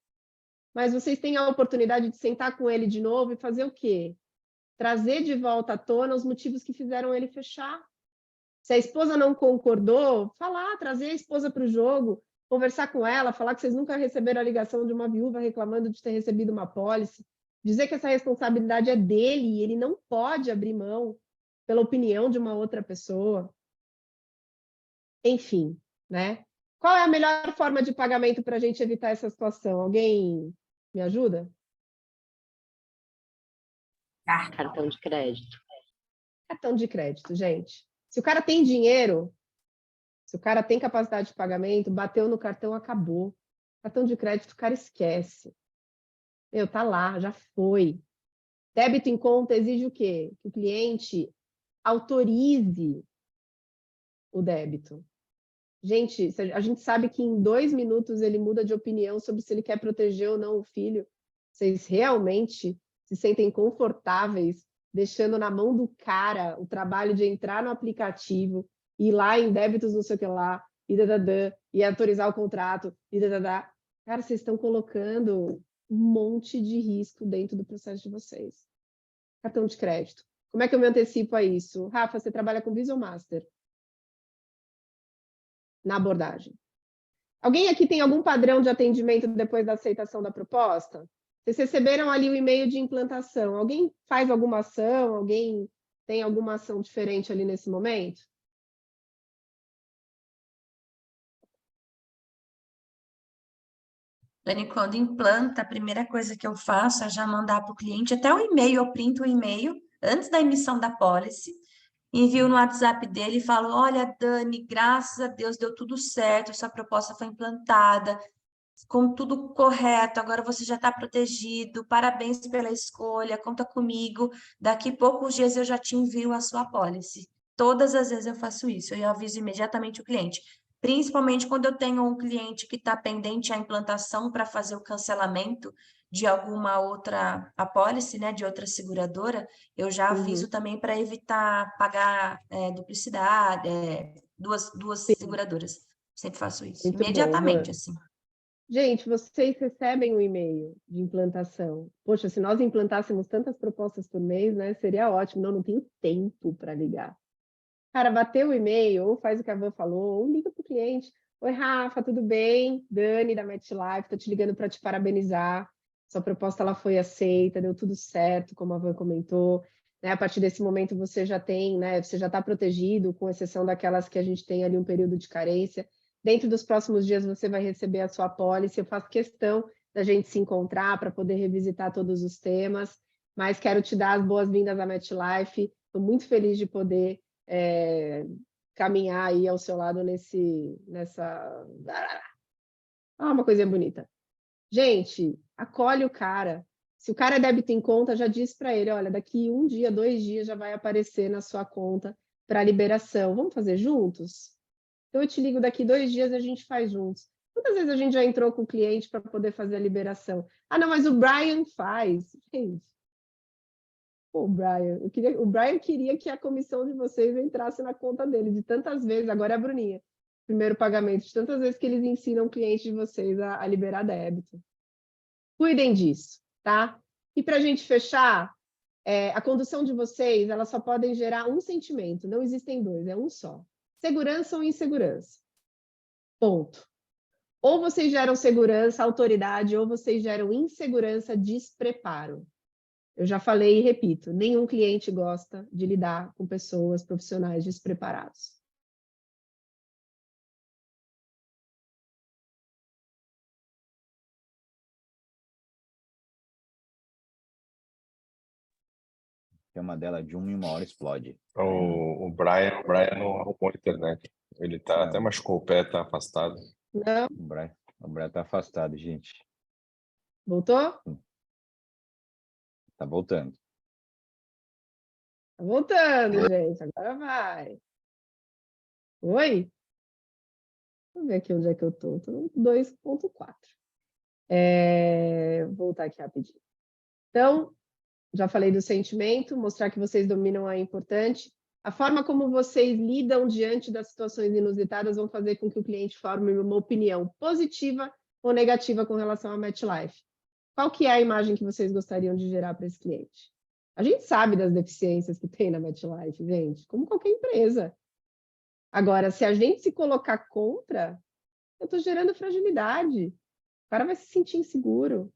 Mas vocês têm a oportunidade de sentar com ele de novo e fazer o quê? Trazer de volta à tona os motivos que fizeram ele fechar. Se a esposa não concordou, trazer a esposa para o jogo, conversar com ela, falar que vocês nunca receberam a ligação de uma viúva reclamando de ter recebido uma apólice, dizer que essa responsabilidade é dele e ele não pode abrir mão pela opinião de uma outra pessoa. Enfim, né? Qual é a melhor forma de pagamento para a gente evitar essa situação? Alguém me ajuda?
Cartão de crédito.
Cartão de crédito, gente. Se o cara tem dinheiro, se o cara tem capacidade de pagamento, bateu no cartão, acabou. Cartão de crédito, o cara esquece. Tá lá, já foi. Débito em conta exige o quê? Que o cliente autorize o débito. Gente, a gente sabe que em 2 minutos ele muda de opinião sobre se ele quer proteger ou não o filho. Vocês realmente se sentem confortáveis deixando na mão do cara o trabalho de entrar no aplicativo, ir lá em débitos não sei o que lá, e autorizar o contrato, Cara, vocês estão colocando um monte de risco dentro do processo de vocês. Cartão de crédito. Como é que eu me antecipo a isso? Rafa, você trabalha com Visual Master na abordagem. Alguém aqui tem algum padrão de atendimento depois da aceitação da proposta? Vocês receberam ali o e-mail de implantação. Alguém faz alguma ação? Alguém tem alguma ação diferente ali nesse momento?
Dani, quando implanta, a primeira coisa que eu faço é já mandar para o cliente até o e-mail, eu printo o e-mail antes da emissão da pólice, envio no WhatsApp dele e falo, olha, Dani, graças a Deus deu tudo certo, sua proposta foi implantada, com tudo correto, agora você já está protegido, parabéns pela escolha, conta comigo, daqui poucos dias eu já te envio a sua pólice. Todas as vezes eu faço isso, eu aviso imediatamente o cliente. Principalmente quando eu tenho um cliente que está pendente a implantação para fazer o cancelamento de alguma outra apólice, né, de outra seguradora, eu já aviso também para evitar pagar duplicidade, duas seguradoras. Sempre faço isso,
Muito
imediatamente,
bom,
assim.
Gente, vocês recebem um e-mail de implantação. Poxa, se nós implantássemos tantas propostas por mês, né, seria ótimo. Não tenho tempo para ligar. Cara, bateu o e-mail, ou faz o que a Van falou, ou liga para o cliente. Oi, Rafa, tudo bem? Dani, da MetLife, estou te ligando para te parabenizar. Sua proposta ela foi aceita, deu tudo certo, como a Van comentou. Né? A partir desse momento você já tem, né? Você já está protegido, com exceção daquelas que a gente tem ali um período de carência. Dentro dos próximos dias você vai receber a sua pólice. Eu faço questão da gente se encontrar para poder revisitar todos os temas. Mas quero te dar as boas-vindas à MetLife. Estou muito feliz de poder caminhar aí ao seu lado nessa... uma coisinha bonita. Gente, acolhe o cara. Se o cara é débito em conta, já diz para ele, olha, daqui 1 dia, 2 dias já vai aparecer na sua conta para liberação. Vamos fazer juntos? Então eu te ligo daqui 2 dias e a gente faz juntos. Quantas vezes a gente já entrou com o cliente para poder fazer a liberação? Ah, não, mas o Brian faz. Gente, O Brian queria que a comissão de vocês entrasse na conta dele, de tantas vezes, agora é a Bruninha, primeiro pagamento, de tantas vezes que eles ensinam o cliente de vocês a liberar débito. Cuidem disso, tá? E para a gente fechar, a condução de vocês, elas só podem gerar um sentimento, não existem dois, é um só. Segurança ou insegurança. Ponto. Ou vocês geram segurança, autoridade, ou vocês geram insegurança, despreparo. Eu já falei e repito, nenhum cliente gosta de lidar com pessoas, profissionais despreparados.
Chama dela de 1 em 1 hora explode.
O Brian não arrumou a internet. Ele tá até machucou o pé, tá afastado.
Não.
O Brian tá afastado, gente.
Voltou?
Tá voltando.
Tá voltando, gente. Agora vai. Oi? Vamos ver aqui onde é que eu tô. Tô no 2.4. Vou voltar aqui rapidinho. Então, já falei do sentimento, mostrar que vocês dominam é importante. A forma como vocês lidam diante das situações inusitadas vão fazer com que o cliente forme uma opinião positiva ou negativa com relação à MetLife. Qual que é a imagem que vocês gostariam de gerar para esse cliente? A gente sabe das deficiências que tem na MetLife, gente, como qualquer empresa. Agora, se a gente se colocar contra, eu estou gerando fragilidade. O cara vai se sentir inseguro.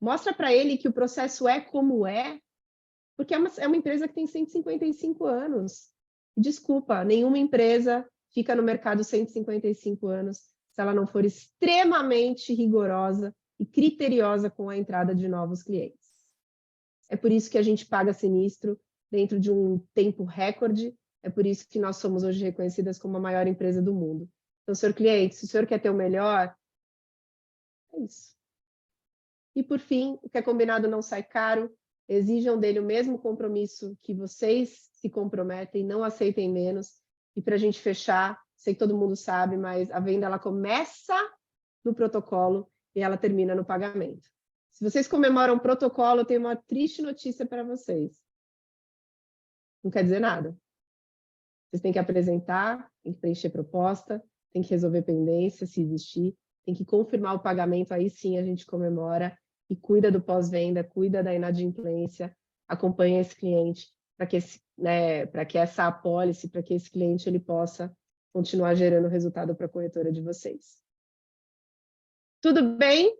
Mostra para ele que o processo é como é, porque é uma empresa que tem 155 anos. Desculpa, nenhuma empresa fica no mercado 155 anos se ela não for extremamente rigorosa e criteriosa com a entrada de novos clientes. É por isso que a gente paga sinistro dentro de um tempo recorde, é por isso que nós somos hoje reconhecidas como a maior empresa do mundo. Então, senhor cliente, se o senhor quer ter o melhor, é isso. E, por fim, o que é combinado não sai caro, exijam dele o mesmo compromisso que vocês se comprometem, não aceitem menos. E para a gente fechar, sei que todo mundo sabe, mas a venda ela começa no protocolo e ela termina no pagamento. Se vocês comemoram o protocolo, eu tenho uma triste notícia para vocês. Não quer dizer nada. Vocês têm que apresentar, têm que preencher proposta, têm que resolver pendência, se existir, tem que confirmar o pagamento, aí sim a gente comemora e cuida do pós-venda, cuida da inadimplência, acompanha esse cliente para que essa apólice, para que esse cliente ele possa continuar gerando resultado para a corretora de vocês. Tudo bem?